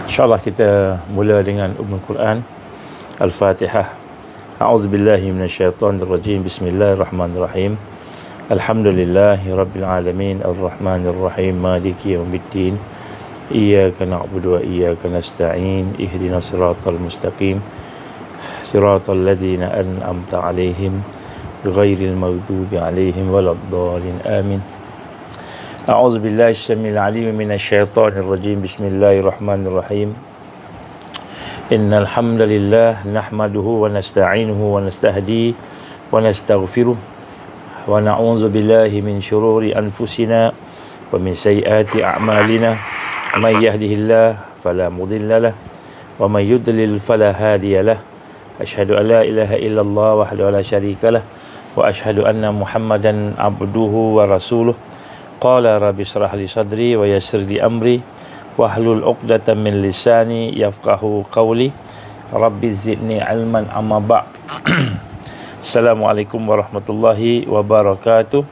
InsyaAllah kita mula dengan Ummul Quran Al-Fatihah. A'udzubillahi minasyaitonirrajim. Bismillahirrahmanirrahim. Alhamdulillahi Rabbil Alamin. Ar-Rahmanirrahim. Maliki yawmiddin. Iyyaka na'budu wa iyyaka nasta'in. Ihdinas siratal mustaqim. Siratal ladzina an'amta 'alaihim ghairil maghdubi 'alaihim waladdallin. Amin. أعوذ بالله السميع العليم من الشيطان الرجيم بسم الله الرحمن الرحيم إن الحمد لله نحمده ونستعينه ونستهديه ونستغفره ونعوذ بالله من شرور أنفسنا ومن سيئات أعمالنا من يهده الله فلا مضل له ومن يضلل فلا هادي له أشهد أن لا إله إلا الله وحده لا شريك له وأشهد أن محمدا عبده ورسوله Qala rabbi shrah li sadri wa yassir li amri wahlul 'uqdatam min lisani yafqahu qawli rabbi zidni ilman amma ba'. Assalamualaikum warahmatullahi wabarakatuh.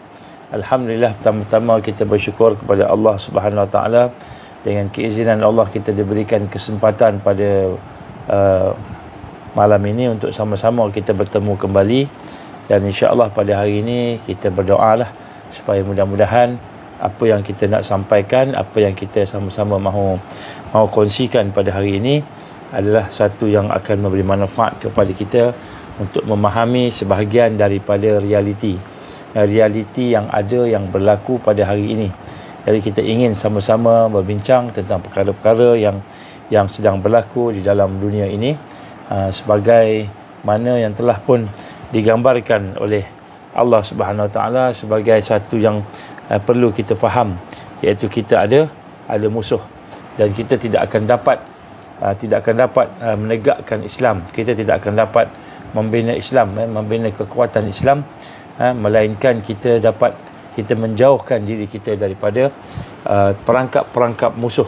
Alhamdulillah, pertama-tama kita bersyukur kepada Allah Subhanahu wa taala. Dengan keizinan Allah kita diberikan kesempatan pada malam ini untuk sama-sama kita bertemu kembali, dan insya-Allah pada hari ini kita berdoalah supaya mudah-mudahan apa yang kita nak sampaikan, apa yang kita sama-sama mahu kongsikan pada hari ini adalah satu yang akan memberi manfaat kepada kita untuk memahami sebahagian daripada realiti yang ada, yang berlaku pada hari ini. Jadi kita ingin sama-sama berbincang tentang perkara-perkara yang sedang berlaku di dalam dunia ini, sebagai mana yang telah pun digambarkan oleh Allah Subhanahu Wa Taala sebagai satu yang perlu kita faham, iaitu kita ada musuh, dan kita tidak akan dapat menegakkan Islam, kita tidak akan dapat membina Islam, membina kekuatan Islam, melainkan kita menjauhkan diri kita daripada perangkap musuh.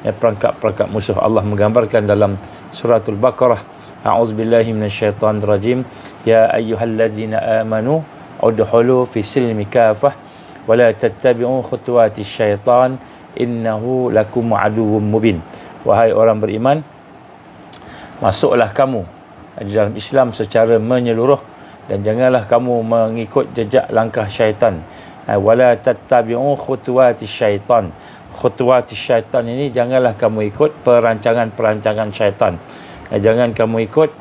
Perangkap musuh Allah menggambarkan dalam suratul Baqarah, a'udzubillahi minasyaitonirrajim, ya ayyuhallazina amanu udkhulu fi silmi kafah wala tattabi'u khutuwatis syaitan innahu lakum aduwwum mubin. Wahai orang beriman, masuklah kamu di dalam Islam secara menyeluruh, dan janganlah kamu mengikut jejak langkah syaitan. Wala tattabi'u khutuwatis syaitan. Khutuwatis syaitan ini janganlah kamu ikut perancangan syaitan. Jangan kamu ikut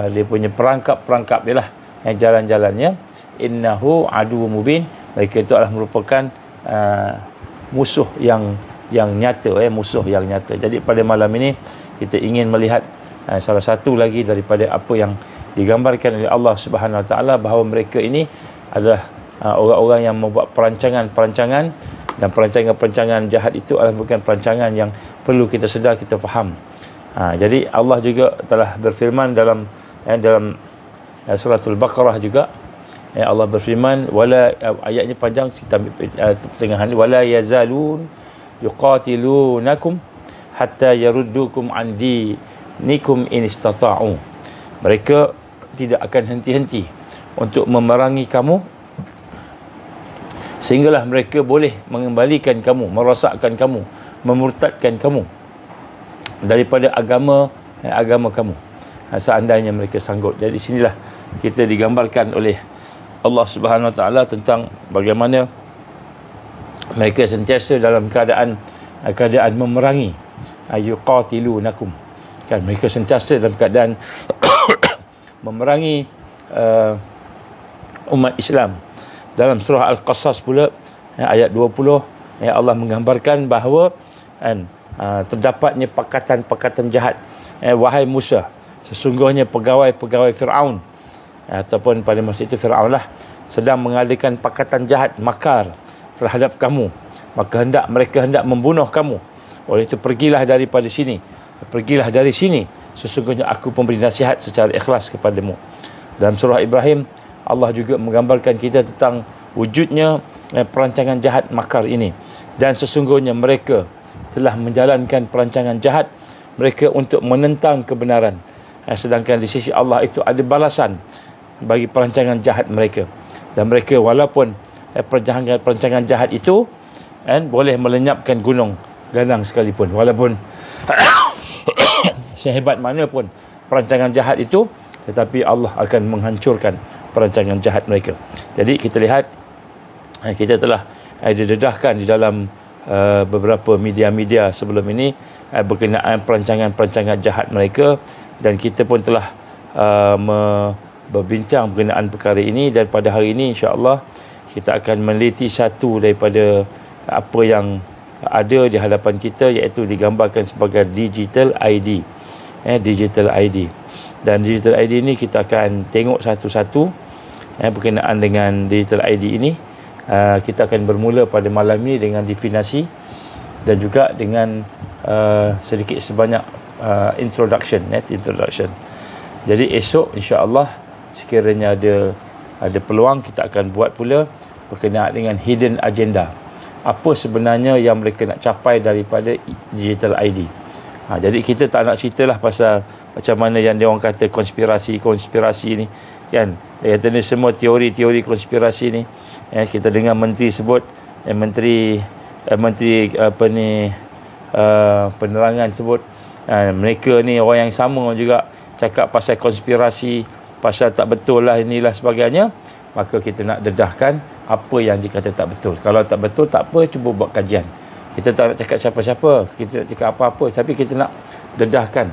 dia punya perangkap dia lah, jalan-jalannya. Innahu adu mubin. Mereka itu adalah merupakan musuh yang nyata, musuh yang nyata. Jadi pada malam ini kita ingin melihat salah satu lagi daripada apa yang digambarkan oleh Allah Subhanahu Wa Taala, bahawa mereka ini adalah orang-orang yang membuat perancangan, dan perancangan jahat itu adalah bukan perancangan yang perlu kita sedar, kita faham. Jadi Allah juga telah berfirman dalam suratul Baqarah juga. Allah berfirman, ayatnya panjang, kita ambil pertengahan, wala yazalun yuqatilunakum hatta yaruddukum an dinikum in istata'u. Mereka tidak akan henti-henti untuk memerangi kamu sehinggalah mereka boleh mengembalikan kamu, merosakkan kamu, memurtadkan kamu daripada agama kamu, seandainya mereka sanggup. Jadi sinilah kita digambarkan oleh Allah Subhanahu Wa Taala tentang bagaimana mereka sentiasa dalam keadaan memerangi, yuqatilunakum, kan, mereka sentiasa dalam keadaan memerangi umat Islam. Dalam surah Al-Qasas pula, ayat 20, Allah menggambarkan bahawa terdapatnya pakatan jahat. Wahai Musa, sesungguhnya pegawai Fir'aun, ataupun pada masa itu Fir'aun lah, sedang mengadakan pakatan jahat, makar terhadap kamu, maka mereka hendak membunuh kamu. Oleh itu pergilah dari sini, sesungguhnya aku pemberi nasihat secara ikhlas kepadamu. Dalam surah Ibrahim, Allah juga menggambarkan kita tentang wujudnya perancangan jahat, makar ini, dan sesungguhnya mereka telah menjalankan perancangan jahat mereka untuk menentang kebenaran, sedangkan di sisi Allah itu ada balasan bagi perancangan jahat mereka. Dan mereka walaupun perancangan jahat itu boleh melenyapkan gunung ganang sekalipun, walaupun Sehebat mana pun perancangan jahat itu, tetapi Allah akan menghancurkan perancangan jahat mereka. Jadi kita lihat, kita telah didedahkan di dalam beberapa media-media sebelum ini berkenaan perancangan-perancangan jahat mereka, dan kita pun telah berbincang berkenaan perkara ini, dan pada hari ini insya-Allah kita akan meneliti satu daripada apa yang ada di hadapan kita, iaitu digambarkan sebagai digital ID. Digital ID. Dan digital ID ini kita akan tengok satu-satu berkenaan dengan digital ID ini. Kita akan bermula pada malam ini dengan definisi dan juga dengan sedikit sebanyak introduction. Jadi esok insya-Allah sekiranya ada peluang, kita akan buat pula berkenaan dengan hidden agenda. Apa sebenarnya yang mereka nak capai daripada digital ID. Jadi kita tak nak ceritalah pasal macam mana yang dia orang kata konspirasi ni kan. Dia kata ni semua teori-teori konspirasi ni. Kita dengar menteri sebut, menteri penerangan sebut, mereka ni orang yang sama juga cakap pasal konspirasi, pasal tak betul lah inilah sebagainya. Maka kita nak dedahkan apa yang dikata tak betul. Kalau tak betul tak apa, cuba buat kajian. Kita tak nak cakap siapa-siapa, kita nak cakap apa-apa, tapi kita nak dedahkan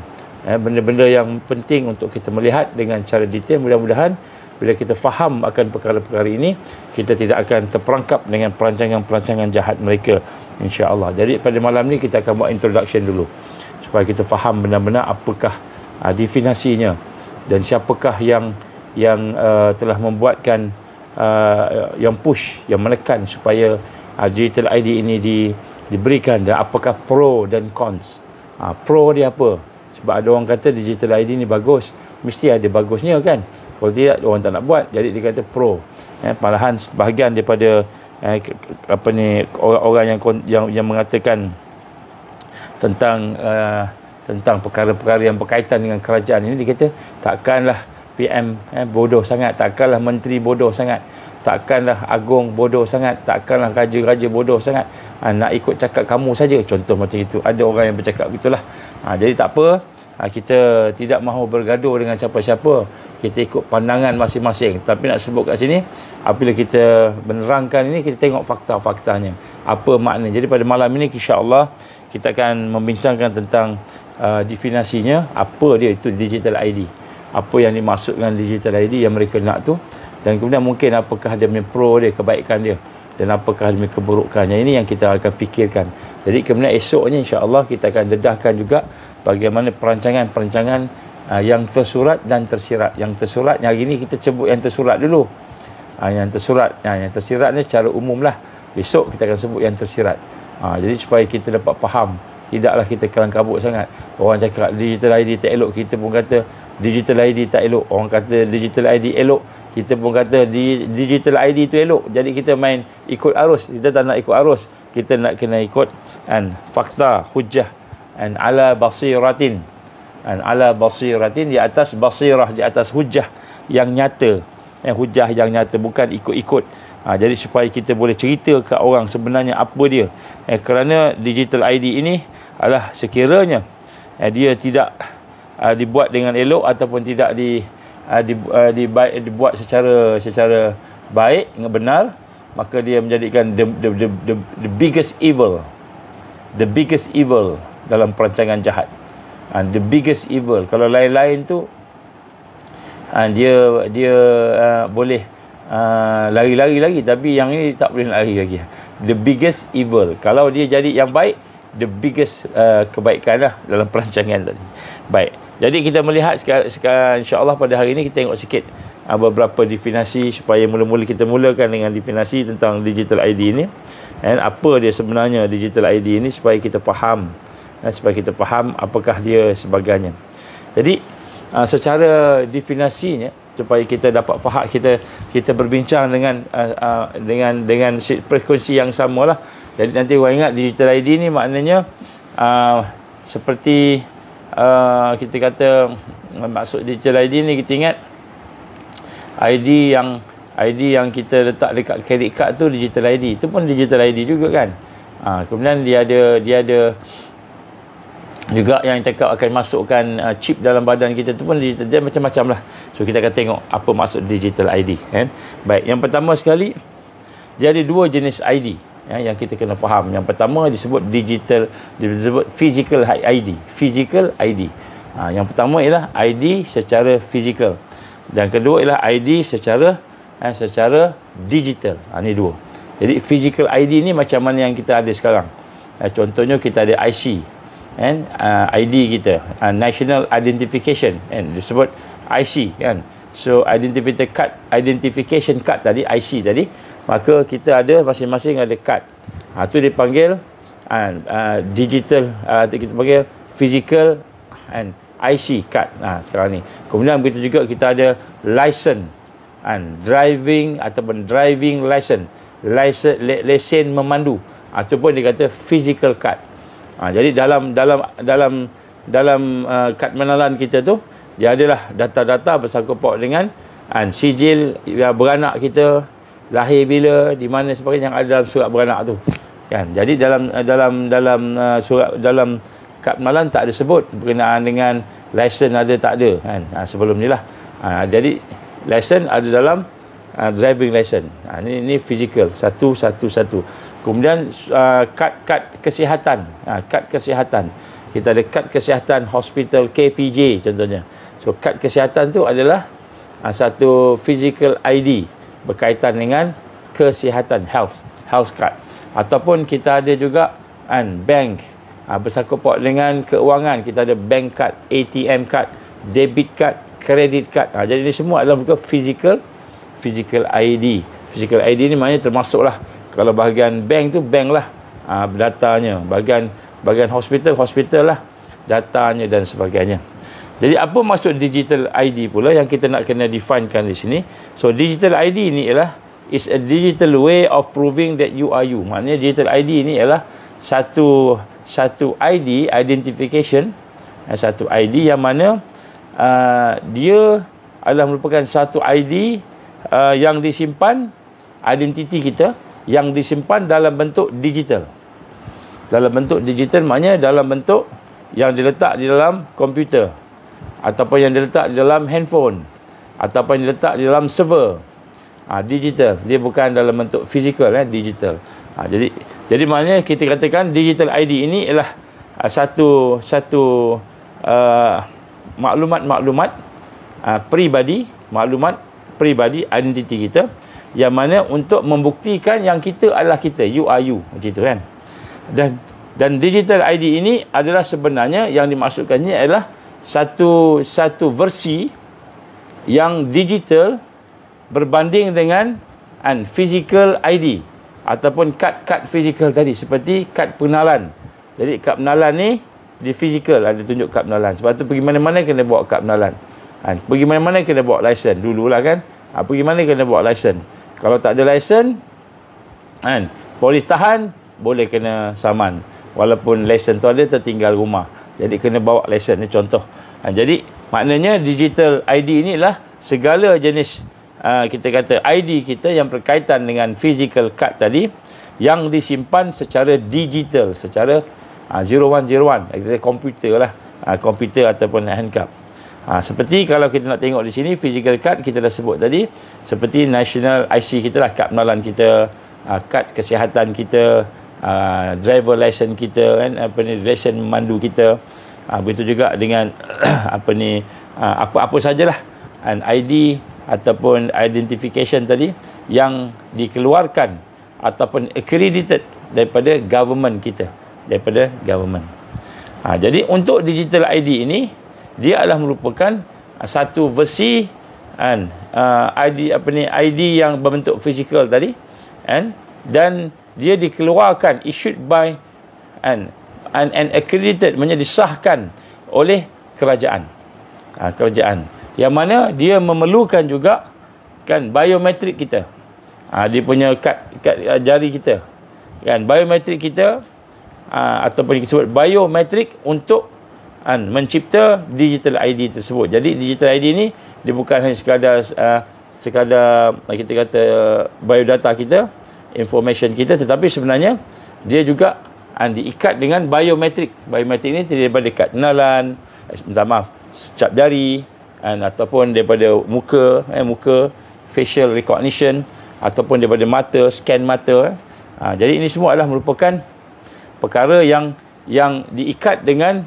benda-benda yang penting untuk kita melihat dengan cara detail. Mudah-mudahan bila kita faham akan perkara-perkara ini, kita tidak akan terperangkap dengan perancangan-perancangan jahat mereka, insya-Allah. Jadi pada malam ni kita akan buat introduction dulu supaya kita faham benar-benar apakah definisinya dan siapakah yang telah membuatkan yang push, yang menekan supaya digital ID ini diberikan, dan apakah pro dan cons. Pro dia apa? Sebab ada orang kata digital ID ni bagus, mesti ada bagusnya kan. Kalau tidak, orang tak nak buat. Jadi dia kata pro. Malahan sebahagian daripada orang-orang yang mengatakan tentang perkara-perkara yang berkaitan dengan kerajaan ini, dia kata takkanlah PM bodoh sangat, takkanlah menteri bodoh sangat, takkanlah agung bodoh sangat, takkanlah raja-raja bodoh sangat, nak ikut cakap kamu saja. Contoh macam itu. Ada orang yang bercakap begitulah. Jadi tak apa, kita tidak mahu bergaduh dengan siapa-siapa, kita ikut pandangan masing-masing. Tapi nak sebut kat sini, apabila kita menerangkan ini, kita tengok fakta-faktanya, apa makna. Jadi pada malam ini insya-Allah kita akan membincangkan tentang definisinya, apa dia itu digital ID, apa yang dimaksudkan digital ID yang mereka nak tu, dan kemudian mungkin apakah dia punya pro dia, kebaikan dia, dan apakah dia punya keburukannya. Ini yang kita akan fikirkan. Jadi kemudian esoknya insya-Allah kita akan dedahkan juga bagaimana perancangan-perancangan yang tersurat dan tersirat. Yang tersurat, yang hari ini kita sebut yang tersurat dulu. Yang tersurat, yang tersirat ni secara umum lah. Besok kita akan sebut yang tersirat. Jadi supaya kita dapat faham, tidaklah kita kelang kabut sangat. Orang cakap digital ID tak elok, kita pun kata digital ID tak elok. Orang kata digital ID elok, kita pun kata digital ID tu elok. Jadi kita main ikut arus. Kita tak nak ikut arus, kita nak kena ikut fakta, hujjah, ala basiratin, ala basiratin, di atas basirah, di atas hujjah yang nyata, hujjah yang nyata, bukan ikut-ikut. Jadi supaya kita boleh cerita ke orang sebenarnya apa dia. Kerana digital ID ini adalah sekiranya dia tidak dibuat dengan elok ataupun tidak dibuat secara baik, benar, maka dia menjadikan the biggest evil, dalam perancangan jahat. The biggest evil. Kalau lain-lain tu dia boleh lari-lari lagi, tapi yang ini tak boleh lari lagi. The biggest evil. Kalau dia jadi yang baik, the biggest kebaikan lah dalam perancangan tadi. Baik. Jadi kita melihat sekarang insya-Allah pada hari ini kita tengok sikit beberapa definisi supaya mula-mula kita mulakan dengan definisi tentang digital ID ini. Apa dia sebenarnya digital ID ini supaya kita faham, apakah dia sebagainya. Jadi secara definisinya, supaya kita dapat faham, kita berbincang dengan frekuensi yang samalah. Jadi nanti orang ingat digital ID ni maknanya seperti kita kata, maksud digital ID ni kita ingat ID yang kita letak dekat credit card tu digital ID. Itu pun digital ID juga kan. Kemudian dia ada Juga yang cakap akan masukkan chip dalam badan kita tu pun digital, dia macam-macam lah. So kita akan tengok apa maksud digital ID kan. Baik, yang pertama sekali, dia ada dua jenis ID yang kita kena faham. Yang pertama disebut digital, disebut physical ID. Physical ID. Yang pertama ialah ID secara fizikal, dan kedua ialah ID secara digital. Ni dua. Jadi physical ID ni macam mana yang kita ada sekarang. Contohnya kita ada IC kan, ID kita, National Identification kan, disebut IC kan. So identification card tadi, IC tadi, maka kita ada masing-masing ada kad. Tu dipanggil digital, kita panggil physical and IC card sekarang ni. Kemudian begitu juga kita ada license, driving ataupun driving license, lesen memandu, ataupun dia kata physical card. Jadi dalam kad pengenalan kita tu, dia adalah data-data bersangkut paut dengan sijil beranak kita, lahir bila, di mana sebagainya yang ada dalam surat beranak tu kan. Jadi dalam kad pengenalan tak ada sebut berkenaan dengan lesen, ada tak ada kan, sebelum ni lah. Jadi lesen ada dalam driving license. Ini physical, satu. Kemudian kad kesihatan. Kad kesihatan. Kita ada kad kesihatan hospital KPJ contohnya. So kad kesihatan tu adalah satu physical ID berkaitan dengan kesihatan, health card. Ataupun kita ada juga bank, bersangkut paut dengan keuangan. Kita ada bank card, ATM card, debit card, credit card. Jadi ini semua adalah bukan physical ID. Physical ID ni maknanya termasuklah, kalau bahagian bank tu bank lah datanya, bahagian hospital lah datanya dan sebagainya. Jadi apa maksud digital ID pula yang kita nak kena definekan di sini. So digital ID ni ialah is a digital way of proving that you are you. Maknanya digital ID ni ialah satu ID, identification, satu ID yang mana dia adalah merupakan satu ID yang disimpan, identiti kita yang disimpan dalam bentuk digital. Dalam bentuk digital maknanya dalam bentuk yang diletak di dalam komputer, ataupun yang diletak di dalam handphone, ataupun yang diletak di dalam server. Digital, dia bukan dalam bentuk fizikal, digital. Jadi maknanya kita katakan digital ID ini ialah satu maklumat peribadi, identiti kita, yang mana untuk membuktikan yang kita adalah kita, you are you, macam itu kan. Dan digital ID ini adalah sebenarnya yang dimaksudkannya adalah satu versi yang digital berbanding dengan physical ID ataupun kad fizikal tadi, seperti kad pengenalan. Jadi kad pengenalan ni di fizikal ada tunjuk kad pengenalan. Sebab tu pergi mana-mana kena bawa kad pengenalan. Pergi mana-mana kena bawa lesen dululah kan. Pergi mana kena bawa lesen. Kalau tak ada lesen, polis tahan, boleh kena saman. Walaupun lesen tu ada, tertinggal rumah. Jadi kena bawa lesen, ni contoh. Jadi maknanya digital ID ni lah segala jenis kita kata ID kita yang berkaitan dengan physical card tadi, yang disimpan secara digital, secara 0101, kita komputer lah, komputer ataupun handcard. Seperti kalau kita nak tengok di sini physical card kita dah sebut tadi, seperti national IC kita lah, kad pengenalan kita, kad kesihatan kita, driver license kita kan, lesen memandu kita. Begitu juga dengan apa sajalah ID ataupun identification tadi yang dikeluarkan ataupun accredited daripada government kita, daripada government. Jadi untuk digital ID ini, dia adalah merupakan satu versi ID yang berbentuk fizikal tadi, dan dia dikeluarkan, issued by and accredited, maksudnya disahkan oleh kerajaan. Kerajaan yang mana dia memerlukan juga kan biometrik kita. Dia punya kad jari kita kan, biometrik kita, ataupun disebut biometrik untuk mencipta digital ID tersebut. Jadi digital ID ni dia bukan hanya sekadar kita kata biodata kita, information kita, tetapi sebenarnya dia juga diikat dengan biometrik. Biometrik ini terdiri daripada kad kenalan, minta maaf, cap jari, ataupun daripada muka, facial recognition, ataupun daripada mata, scan mata. Jadi ini semua adalah merupakan perkara yang diikat dengan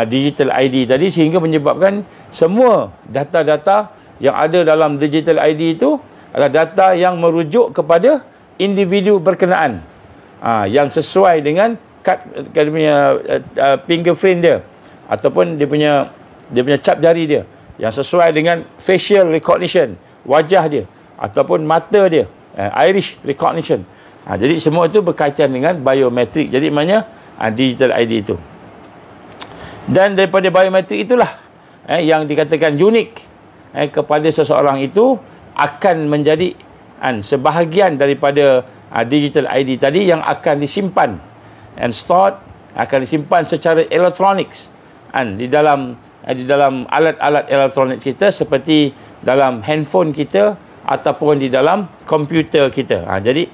digital ID tadi, sehingga menyebabkan semua data-data yang ada dalam digital ID itu adalah data yang merujuk kepada individu berkenaan, yang sesuai dengan kad dia punya fingerprint dia, ataupun dia punya cap jari dia, yang sesuai dengan facial recognition, wajah dia, ataupun mata dia, iris recognition. Jadi semua itu berkaitan dengan biometrik. Jadi maknanya digital ID itu. Dan daripada biometrik itulah yang dikatakan unik kepada seseorang itu akan menjadi sebahagian daripada digital ID tadi, yang akan disimpan and stored, akan disimpan secara elektronik di dalam alat-alat elektronik kita, seperti dalam handphone kita ataupun di dalam komputer kita. Jadi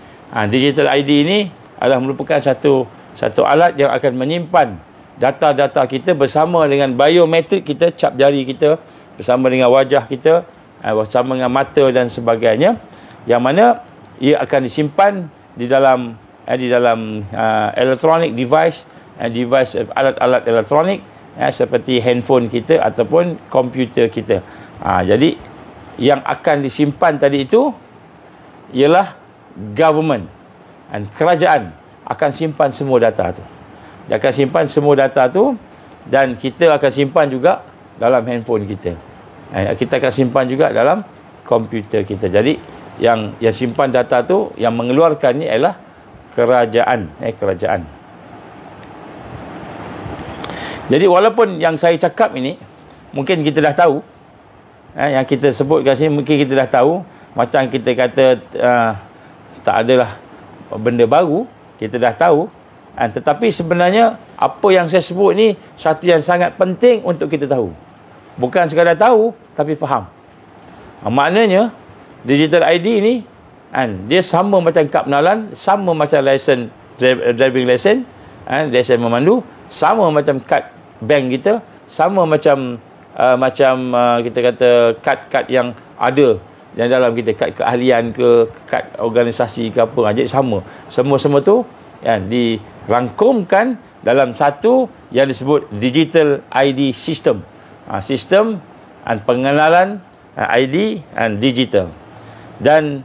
digital ID ini adalah merupakan satu alat yang akan menyimpan data-data kita bersama dengan biometrik kita, cap jari kita, bersama dengan wajah kita, bersama dengan mata dan sebagainya, yang mana ia akan disimpan di dalam electronic device, alat-alat elektronik, seperti handphone kita ataupun komputer kita. Jadi yang akan disimpan tadi itu ialah government, kerajaan akan simpan semua data tu. Dia akan simpan semua data tu, dan kita akan simpan juga dalam handphone kita. Kita akan simpan juga dalam komputer kita. Jadi yang simpan data tu, yang mengeluarkan ni ialah kerajaan. Jadi walaupun yang saya cakap ini mungkin kita dah tahu, yang kita sebut kat sini mungkin kita dah tahu, macam kita kata tak adalah benda baru, kita dah tahu, tetapi sebenarnya apa yang saya sebut ni satu yang sangat penting untuk kita tahu. Bukan sekadar tahu, tapi faham. Maknanya digital ID ni dia sama macam kad pengenalan, sama macam lesen, driving lesen, lesen memandu, sama macam kad bank kita, sama macam kita kata kad-kad yang ada yang dalam kita, kad keahlian ke, kad organisasi ke apa. Jadi sama. Semua tu dirangkumkan dalam satu yang disebut digital ID system. Sistem pengenalan ID and digital. Dan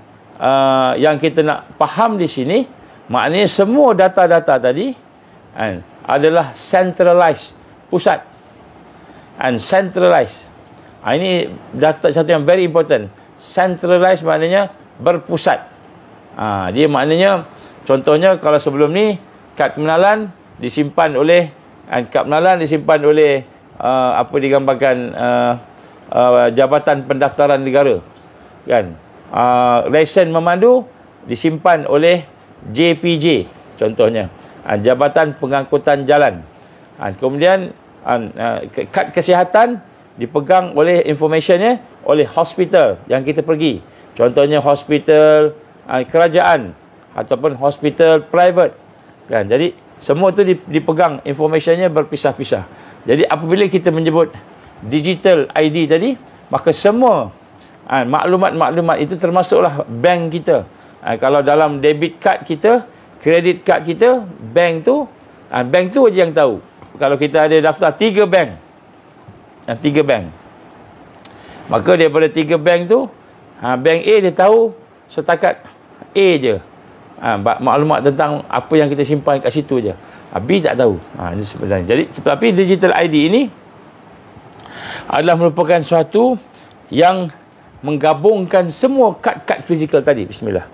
yang kita nak faham di sini, maknanya semua data-data tadi adalah centralized, pusat, centralized. Ini data satu yang very important. Centralized maknanya berpusat. Dia maknanya, contohnya kalau sebelum ni kad pengenalan disimpan oleh apa digambarkan Jabatan Pendaftaran Negara, kan? Lesen memandu disimpan oleh JPJ, contohnya Jabatan Pengangkutan Jalan. Kemudian kad kesihatan dipegang oleh informationnya oleh hospital yang kita pergi, contohnya hospital kerajaan ataupun hospital private, kan? Jadi semua tu dipegang informationnya berpisah-pisah. Jadi apabila kita menyebut digital ID tadi, maka semua maklumat-maklumat itu termasuklah bank kita. Kalau dalam debit card kita, kredit card kita, bank tu aja yang tahu. Kalau kita ada daftar 3 bank, maka daripada 3 bank tu, bank A dia tahu setakat A je, maklumat tentang apa yang kita simpan kat situ je. B tak tahu. Ini sebenarnya. Jadi tapi digital ID ini adalah merupakan suatu yang menggabungkan semua kad-kad fizikal tadi. Bismillah.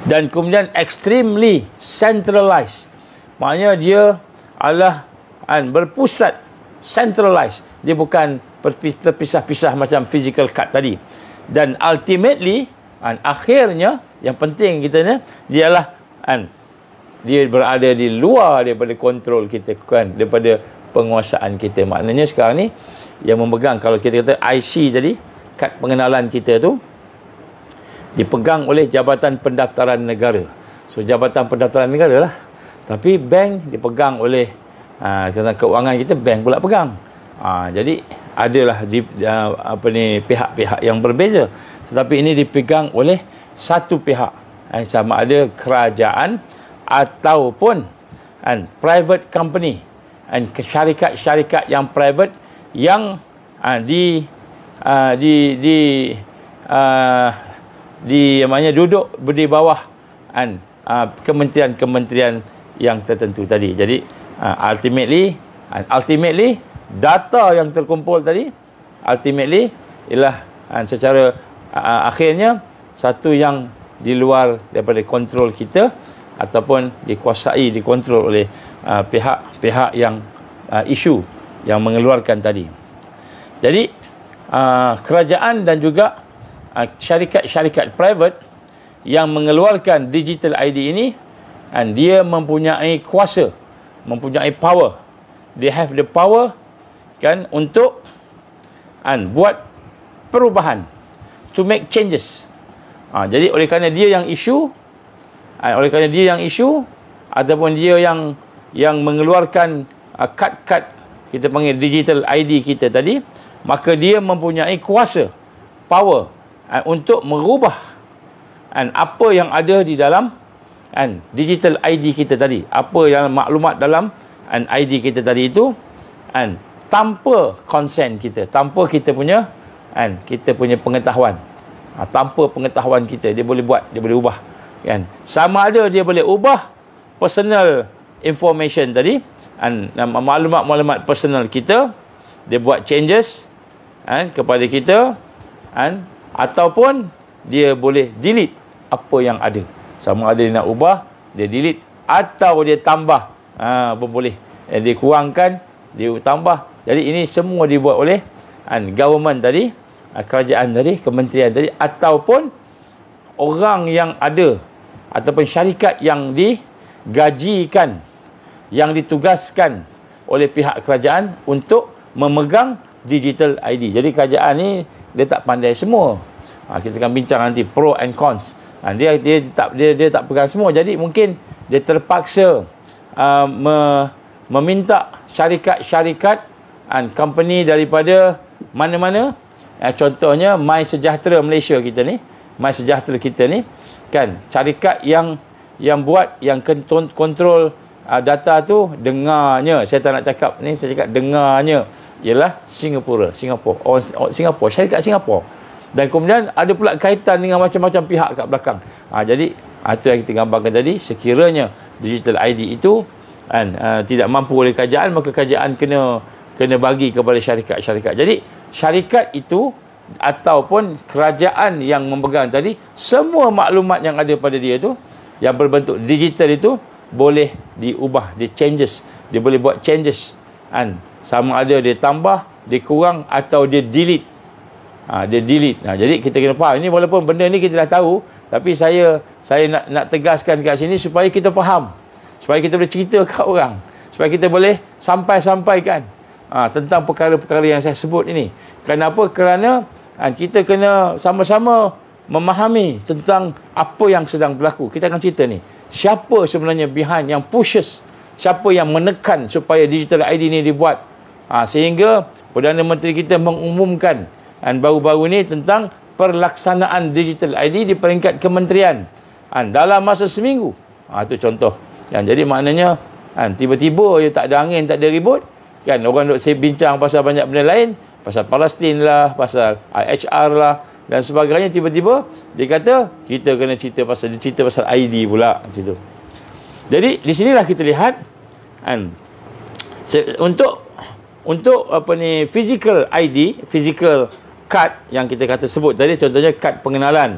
Dan kemudian extremely centralized. Maknanya dia adalah berpusat, centralized. Dia bukan terpisah-pisah macam physical card tadi. Dan ultimately, akhirnya yang penting kita ni, dia adalah dia berada di luar daripada kontrol kita, kan, daripada penguasaan kita. Maknanya sekarang ni yang memegang, kalau kita kata IC tadi, kad pengenalan kita tu dipegang oleh Jabatan Pendaftaran Negara. So Jabatan Pendaftaran Negara lah. Tapi bank dipegang oleh tentang keuangan kita, bank pula pegang. Jadi adalah pihak-pihak yang berbeza. Tetapi ini dipegang oleh satu pihak, sama ada kerajaan ataupun private company, syarikat-syarikat yang private yang duduk di bawah kementerian-kementerian yang tertentu tadi. Jadi ultimately data yang terkumpul tadi ultimately ialah secara akhirnya satu yang di luar daripada kontrol kita ataupun dikontrol oleh pihak-pihak yang isu yang mengeluarkan tadi. Jadi kerajaan dan juga syarikat-syarikat private yang mengeluarkan digital ID ini, dia mempunyai kuasa, mempunyai power. They have the power untuk buat perubahan, to make changes. Jadi oleh kerana dia yang isu, ataupun dia yang mengeluarkan kad kita panggil digital ID kita tadi, maka dia mempunyai kuasa, power untuk merubah apa yang ada di dalam digital ID kita tadi, apa yang maklumat dalam ID kita tadi itu, tanpa consent kita, tanpa kita punya pengetahuan. Tanpa pengetahuan kita dia boleh buat, dia boleh ubah, sama ada dia boleh ubah personal information tadi, maklumat personal kita, dia buat changes kepada kita, ataupun dia boleh delete apa yang ada. Sama ada dia nak ubah, dia delete, atau dia tambah, pun boleh. Dia kurangkan, dia tambah. Jadi ini semua dibuat oleh government tadi, kerajaan tadi, kementerian tadi, ataupun orang yang ada, ataupun syarikat yang digajikan, yang ditugaskan oleh pihak kerajaan untuk memegang digital ID. Jadi kerajaan ni dia tak pandai semua. Kita akan bincang nanti pro and cons. Dia tak pegang semua. Jadi mungkin dia terpaksa meminta syarikat-syarikat company daripada mana-mana. Contohnya MySejahtera Malaysia kita ni, MySejahtera kita ni, syarikat yang buat, yang kontrol data tu, dengarnya, saya tak nak cakap ni, saya cakap dengarnya ialah Singapura, syarikat Singapura. Dan kemudian ada pula kaitan dengan macam-macam pihak kat belakang. Jadi itu yang kita gambarkan tadi. Sekiranya digital ID itu tidak mampu oleh kerajaan, maka kerajaan kena bagi kepada syarikat-syarikat. Jadi syarikat itu ataupun kerajaan yang memegang tadi, semua maklumat yang ada pada dia tu yang berbentuk digital itu boleh diubah, dia changes, dia boleh buat changes, sama ada dia tambah, dia kurang, atau dia delete. Dia delete. Jadi kita kena faham. Ini walaupun benda ni kita dah tahu, tapi saya nak tegaskan kat sini supaya kita faham, supaya kita boleh cerita kat orang, supaya kita boleh sampaikan tentang perkara-perkara yang saya sebut ini. Kenapa? Kerana kita kena sama-sama memahami tentang apa yang sedang berlaku. Kita akan cerita ni, siapa sebenarnya behind, yang pushes, siapa yang menekan supaya digital ID ni dibuat, sehingga Perdana Menteri kita mengumumkan baru-baru ni tentang pelaksanaan digital ID di peringkat kementerian dalam masa seminggu. Itu contoh. Jadi maknanya tiba-tiba je tak ada angin, tak ada ribut, orang duk bincang pasal banyak benda lain, pasal Palestin lah, pasal IHR lah dan sebagainya. Tiba-tiba dia kata kita kena cerita pasal ID pula macam tu. Jadi di sinilah kita lihat untuk physical ID, physical kad yang kita kata sebut tadi, contohnya kad pengenalan,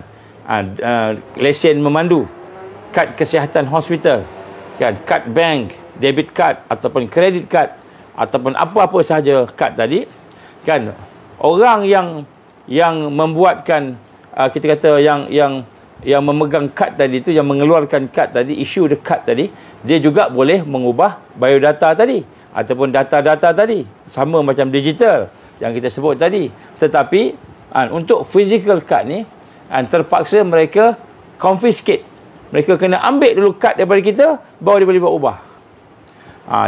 lesen memandu, kad kesihatan hospital, kad bank, debit card ataupun credit card, ataupun apa-apa sahaja kad tadi, orang yang membuatkan, kita kata yang memegang kad tadi tu, yang mengeluarkan kad tadi, issue the kad tadi, dia juga boleh mengubah biodata tadi ataupun data-data tadi, sama macam digital yang kita sebut tadi. Tetapi untuk physical card ni terpaksa mereka confiscate, mereka kena ambil dulu kad daripada kita, baru dia boleh buat ubah.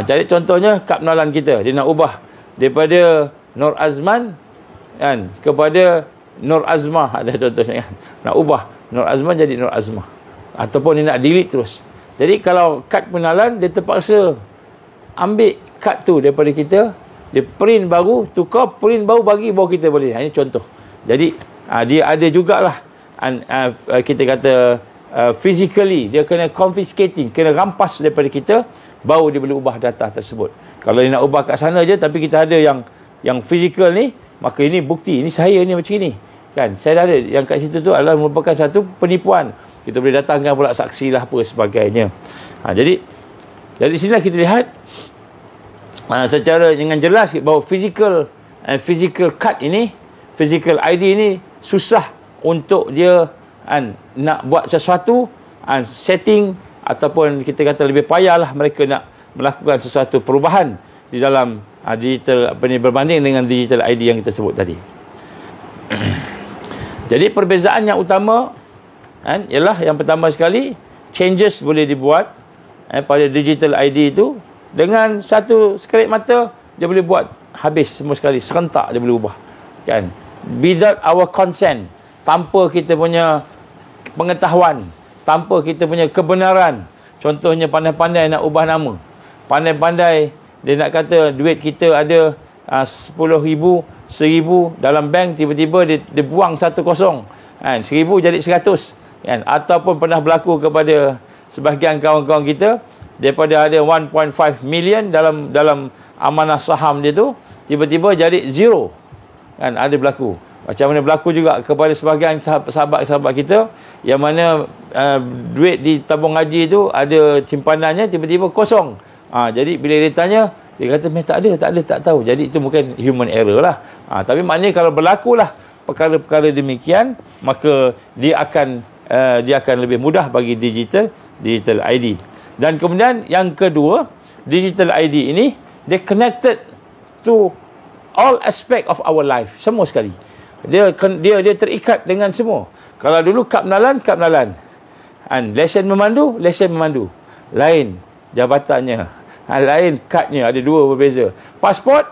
Jadi contohnya kad pengenalan kita, dia nak ubah daripada Nur Azman kan kepada Nur Azmah, ada contohnya kan. Nak ubah Nur Azman jadi Nur Azmah, ataupun dia nak delete terus. Jadi kalau kad pengenalan, dia terpaksa ambil kad tu daripada kita, dia print baru, tukar print baru bagi, baru kita boleh. Ini contoh. Jadi dia ada jugalah kita kata physically, dia kena confiscating, kena rampas daripada kita, baru dia boleh ubah data tersebut. Kalau dia nak ubah kat sana je, tapi kita ada yang physical ni, maka ini bukti, ini saya ni macam ni kan, saya dah ada yang kat situ tu adalah merupakan satu penipuan. Kita boleh datangkan pula saksi lah apa sebagainya. Jadi dari sinilah kita lihat secara dengan jelas bahawa physical card ini, physical ID ini susah untuk dia nak buat sesuatu setting, ataupun kita kata lebih payahlah mereka nak melakukan sesuatu perubahan di dalam digital berbanding dengan digital ID yang kita sebut tadi. Jadi perbezaan yang utama ialah yang pertama sekali, changes boleh dibuat pada digital ID itu dengan satu sekelip mata, dia boleh buat habis semua sekali, serentak dia boleh ubah kan, without our consent, tanpa kita punya pengetahuan, tanpa kita punya kebenaran. Contohnya pandai-pandai nak ubah nama, pandai-pandai dia nak kata duit kita ada 10,000, 1,000 dalam bank, tiba-tiba dia buang 1 kosong kan, 1,000 jadi 100 kan. Ataupun pernah berlaku kepada sebahagian kawan-kawan kita, daripada ada 1.5 million dalam amanah saham dia tu, tiba-tiba jadi 0 kan, ada berlaku. Macam mana berlaku juga kepada sebahagian sahabat-sahabat kita yang mana duit di tabung haji tu ada simpanannya, tiba-tiba kosong. Jadi bila dia tanya, dia kata tak tahu. Jadi itu mungkin human error lah. Tapi maknanya kalau berlakulah perkara-perkara demikian, maka dia akan lebih mudah bagi digital ID. Dan kemudian yang kedua, digital ID ini dia connected to all aspect of our life, semua sekali. Dia terikat dengan semua. Kalau dulu kad pengenalan, lesen memandu, lain jabatannya, lain kadnya, ada dua berbeza. Pasport,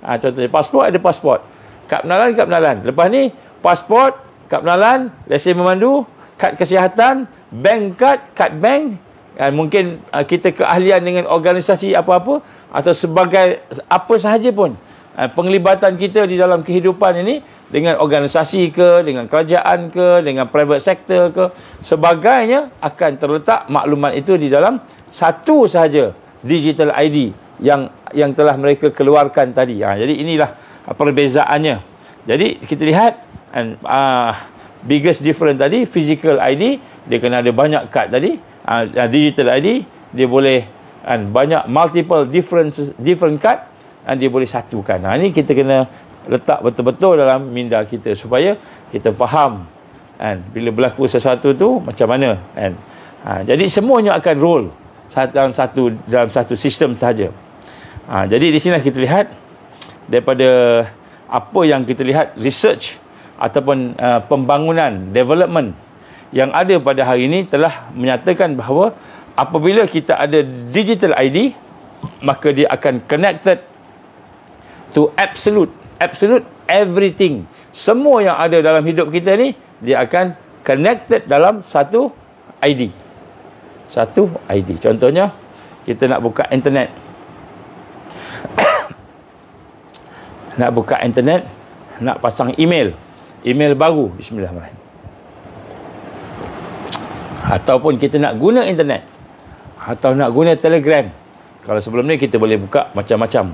contohnya pasport ada pasport, kad pengenalan. Lepas ni pasport, kad pengenalan, lesen memandu, kad kesihatan, bank kad bank, mungkin kita keahlian dengan organisasi apa-apa, atau sebagai apa sahaja pun penglibatan kita di dalam kehidupan ini, dengan organisasi ke, dengan kerajaan ke, dengan private sector ke, sebagainya, akan terletak maklumat itu di dalam satu sahaja digital ID yang telah mereka keluarkan tadi. Jadi inilah perbezaannya. Jadi kita lihat biggest difference tadi, physical ID dia kena ada banyak kad tadi, digital ID dia boleh banyak multiple different card, dia boleh satukan. Ini kita kena letak betul-betul dalam minda kita supaya kita faham bila berlaku sesuatu tu macam mana jadi semuanya akan roll dalam satu sistem sahaja. Jadi di sini kita lihat daripada apa yang kita lihat, research ataupun pembangunan, development yang ada pada hari ini telah menyatakan bahawa apabila kita ada digital ID, maka dia akan connected to absolute everything. Semua yang ada dalam hidup kita ni, dia akan connected dalam satu ID. Contohnya, kita nak buka internet. Nak pasang email baru, bismillahirrahmanirrahim. Ataupun kita nak guna internet, atau nak guna Telegram. Kalau sebelum ni kita boleh buka macam-macam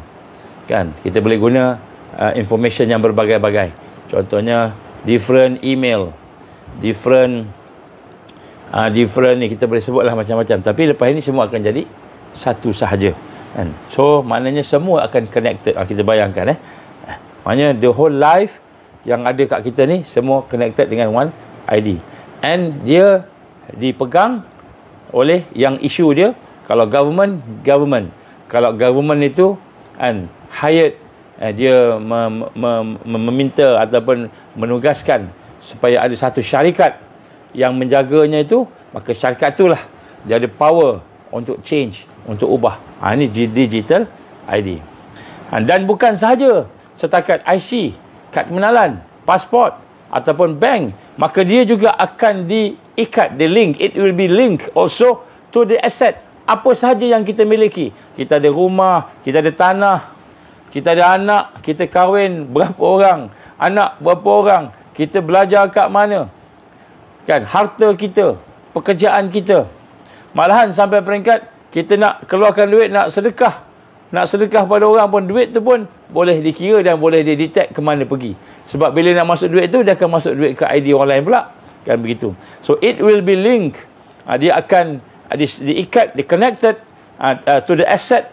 kan, kita boleh guna information yang berbagai-bagai. Contohnya different email, different ni kita boleh sebutlah macam-macam. Tapi lepas ini semua akan jadi satu sahaja kan. So maknanya semua akan connected. Kita bayangkan maknanya the whole life yang ada kat kita ni semua connected dengan one ID, and dia dipegang oleh yang isu dia. Kalau government, kalau government itu hired, dia meminta ataupun menugaskan supaya ada satu syarikat yang menjaganya itu, maka syarikat itulah dia ada power untuk change, untuk ubah. Ini digital ID. Dan bukan sahaja setakat IC, kad pengenalan, pasport ataupun bank, maka dia juga akan diikat, link. It will be linked also to the asset. Apa sahaja yang kita miliki. Kita ada rumah, kita ada tanah, kita ada anak, kita kahwin berapa orang, anak berapa orang, kita belajar kat mana, kan, harta kita, pekerjaan kita. Malahan sampai peringkat kita nak keluarkan duit, nak sedekah pada orang pun, duit tu pun boleh dikira dan boleh detect ke mana pergi. Sebab bila nak masuk duit tu, dia akan masuk duit ke ID orang lain pula, kan, begitu. So it will be linked. Dia akan diikat, connected to the asset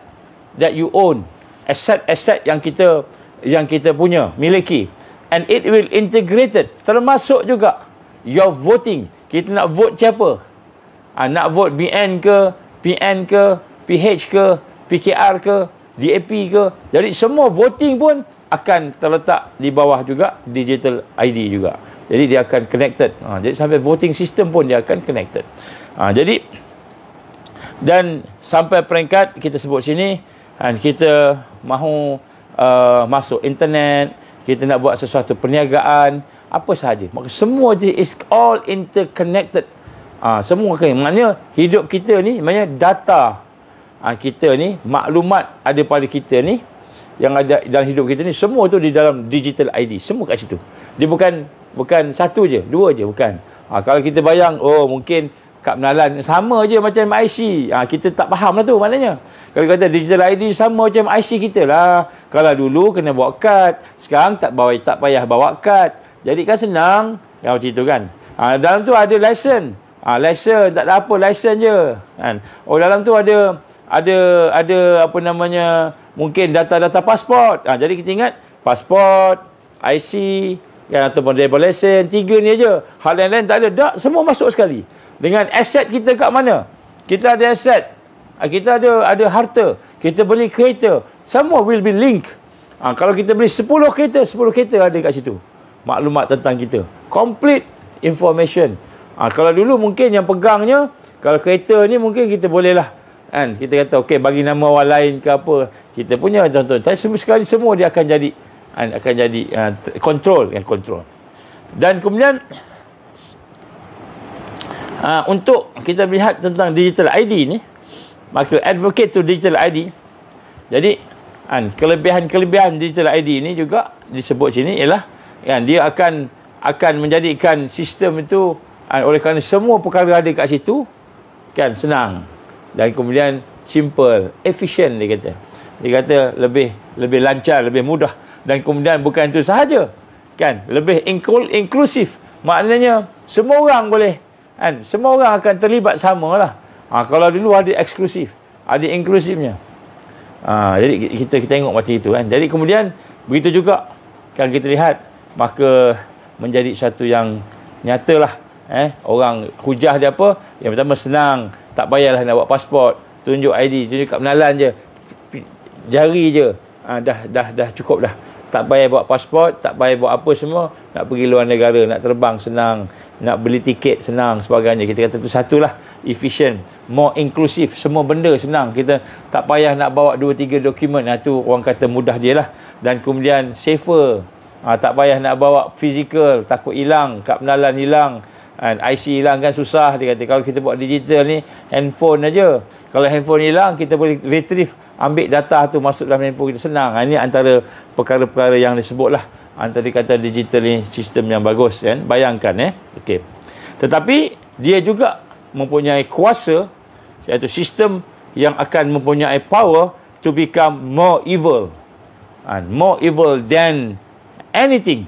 that you own. Aset yang kita punya, miliki. And it will integrated, termasuk juga your voting. Kita nak vote siapa? Nak vote BN ke, PN ke, PH ke, PKR ke, DAP ke. Jadi semua voting pun akan terletak di bawah juga digital ID juga. Jadi dia akan connected. Jadi sampai voting system pun dia akan connected. Jadi dan sampai peringkat kita sebut sini, kita mahu masuk internet, kita nak buat sesuatu perniagaan, apa sahaja. Maka semua is all interconnected. Semua kan, maknanya hidup kita ni, maknanya data kita ni, maklumat ada pada kita ni, yang ada dalam hidup kita ni, semua tu di dalam digital ID, semua kat situ. Dia bukan satu je, dua je, bukan. Kalau kita bayang, oh mungkin kad pengenalan sama je macam IC, kita tak faham lah tu maknanya. Kalau kata digital ID sama macam IC kita lah. Kalau dulu kena bawa kad, sekarang tak payah bawa kad. Jadi kan senang, macam itu kan. Dalam tu ada lesen. Lesen tak ada apa, lesen je kan. Dalam tu ada apa namanya, mungkin data-data pasport. Jadi kita ingat pasport, IC kan, ataupun driver lesen, 3 ni aja. Hal yang lain tak ada, semua masuk sekali. Dengan aset kita kat mana? Kita ada aset, kita ada harta, kita beli kereta, semua will be linked. Kalau kita beli 10 kereta ada kat situ. Maklumat tentang kita, complete information. Kalau dulu mungkin yang pegangnya, kalau kereta ni mungkin kita boleh lah, kan, kita kata okey bagi nama orang lain ke apa, kita punya contoh. Tapi sekali semua dia akan jadi control. Dan kemudian untuk kita melihat tentang digital ID ni, maka advocate to digital ID. Jadi kelebihan digital ID ni juga disebut sini ialah dia akan menjadikan sistem itu, oleh kerana semua perkara ada kat situ, kan, senang dan kemudian simple, efficient dia kata lebih lancar, lebih mudah, dan kemudian bukan itu sahaja, kan, lebih inklusif. Maknanya semua orang boleh, kan, semua orang akan terlibat samalah. Kalau dulu ada eksklusif, ada inklusifnya. Jadi kita tengok macam itu kan. Jadi kemudian begitu juga kan kita lihat, maka menjadi satu yang nyatalah. Orang hujah dia apa? Yang pertama senang, tak payahlah nak buat pasport, tunjuk ID, tunjuk kad pengenalan je, jari je, dah cukup dah. Tak payah buat pasport, tak payah buat apa semua. Nak pergi luar negara, nak terbang senang, nak beli tiket senang, sebagainya. Kita kata tu satulah, efficient, more inclusive, semua benda senang. Kita tak payah nak bawa 2-3 dokumen. Itu orang kata mudah dia lah. Dan kemudian safer, tak payah nak bawa fizikal, takut hilang, kad pengenalan hilang, IC hilang kan susah. Dia kata kalau kita buat digital ni, handphone aja. Kalau handphone hilang, kita boleh retrieve, ambil data tu masuk dalam handphone kita, senang. Ini antara perkara-perkara yang disebutlah, antara kata digital ni sistem yang bagus kan. Bayangkan okey. Tetapi dia juga mempunyai kuasa, iaitu sistem yang akan mempunyai power to become more evil, more evil than anything,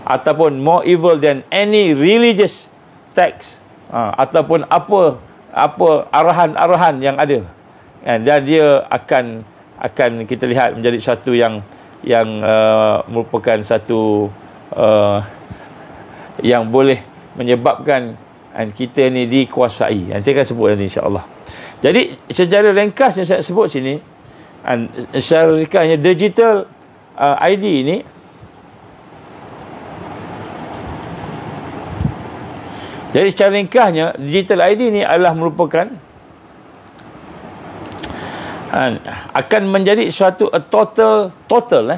ataupun more evil than any religious text, ataupun apa arahan-arahan yang ada, dan dia akan kita lihat menjadi satu yang merupakan satu yang boleh menyebabkan kita ni dikuasai. Saya akan sebut nanti insya-Allah. Jadi secara ringkas yang saya sebut sini, secara ringkasnya digital ID ini Jadi secara ringkasnya, digital ID ni adalah merupakan akan menjadi suatu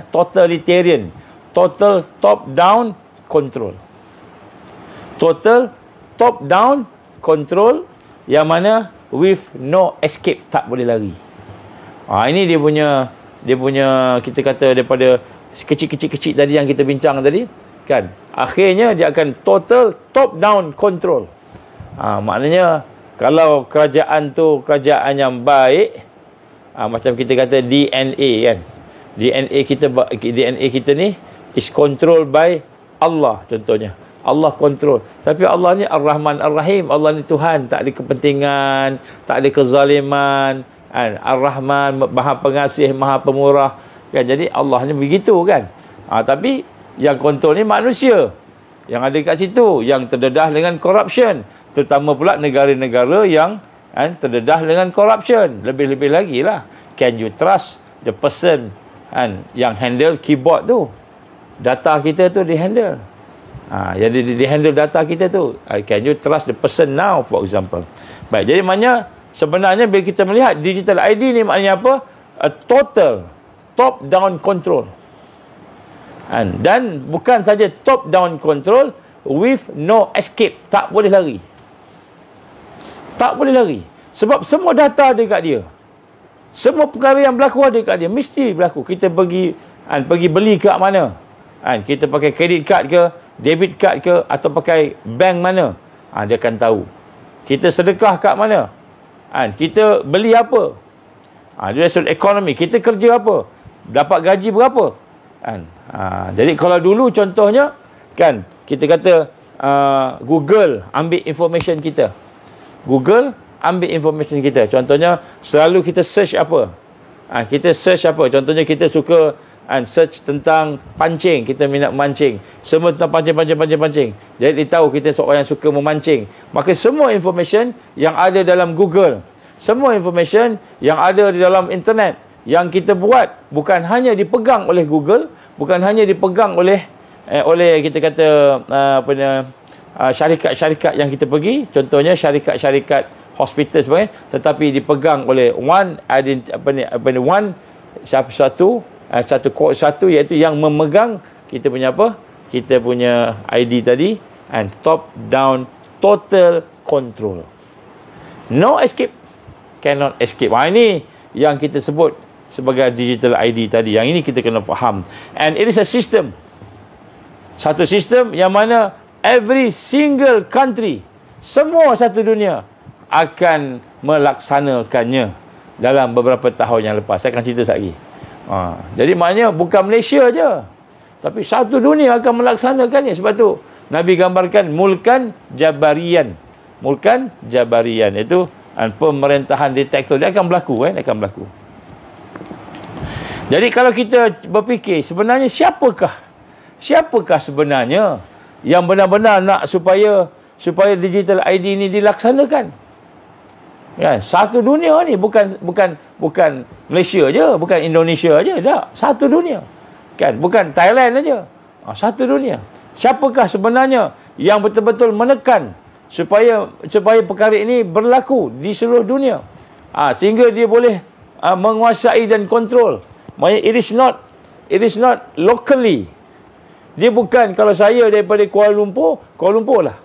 totalitarian, total top down control. Total top down control yang mana with no escape, tak boleh lari. Ini dia punya kita kata daripada kecil-kecil tadi yang kita bincang tadi kan, akhirnya dia akan total top down control. Maknanya kalau kerajaan tu kerajaan yang baik, macam kita kata DNA kan, DNA kita ni is controlled by Allah contohnya. Allah kontrol. Tapi Allah ni Ar-Rahman Ar-Rahim. Allah ni Tuhan, tak ada kepentingan, tak ada kezaliman. Ar-Rahman, Maha Pengasih, Maha Pemurah. Kan? Jadi Allah ni begitu kan. Tapi yang kontrol ni manusia yang ada kat situ, yang terdedah dengan corruption. Terutama pula negara-negara yang terdedah dengan corruption. Lebih-lebih lagi lah. Can you trust the person yang handle keyboard tu? Data kita tu di-handle. Jadi di handle data kita tu. Can you trust the person now, for example? Baik, jadi maknanya sebenarnya bila kita melihat digital ID ni maknanya apa? A total top down control. Dan bukan saja top down control with no escape, tak boleh lari. Tak boleh lari. Sebab semua data ada kat dia. Semua perkara yang berlaku ada kat dia, mesti berlaku. Kita pergi beli kat mana? Kita pakai credit card ke, debit card ke, atau pakai bank mana, dia akan tahu. Kita sedekah kat mana, kita beli apa, dari sudut ekonomi, kita kerja apa, dapat gaji berapa. Jadi kalau dulu contohnya kan, kita kata Google ambil information kita. Google ambil information kita. Contohnya selalu kita search apa, kita search apa. Contohnya kita suka search tentang pancing, kita minat memancing, semua tentang pancing. Jadi dia tahu kita seorang yang suka memancing. Maka semua information yang ada dalam Google, semua information yang ada di dalam internet yang kita buat, bukan hanya dipegang oleh Google, bukan hanya dipegang oleh kita kata syarikat-syarikat yang kita pergi, contohnya syarikat-syarikat hospital sebagainya, tetapi dipegang oleh satu iaitu yang memegang kita punya apa? Kita punya ID tadi, top down total control. No escape. Cannot escape. Ini yang kita sebut sebagai digital ID tadi. Yang ini kita kena faham. And it is a system. Satu sistem yang mana every single country, semua satu dunia akan melaksanakannya dalam beberapa tahun yang lepas. Saya akan cerita sekejap lagi. Jadi maknanya bukan Malaysia je, tapi satu dunia akan melaksanakannya. Sebab tu Nabi gambarkan mulkan jabarian. Mulkan jabarian itu pemerintahan diktator. Dia akan berlaku akan berlaku. Jadi kalau kita berfikir sebenarnya siapakah sebenarnya yang benar-benar nak supaya digital ID ini dilaksanakan? Ya, satu dunia ni bukan Malaysia je, bukan Indonesia je, tak. Satu dunia. Kan, bukan Thailand aja. Satu dunia. Siapakah sebenarnya yang betul-betul menekan supaya perkara ini berlaku di seluruh dunia? Sehingga dia boleh menguasai dan kontrol. Maksudnya it is not locally. Dia bukan kalau saya daripada Kuala Lumpur lah.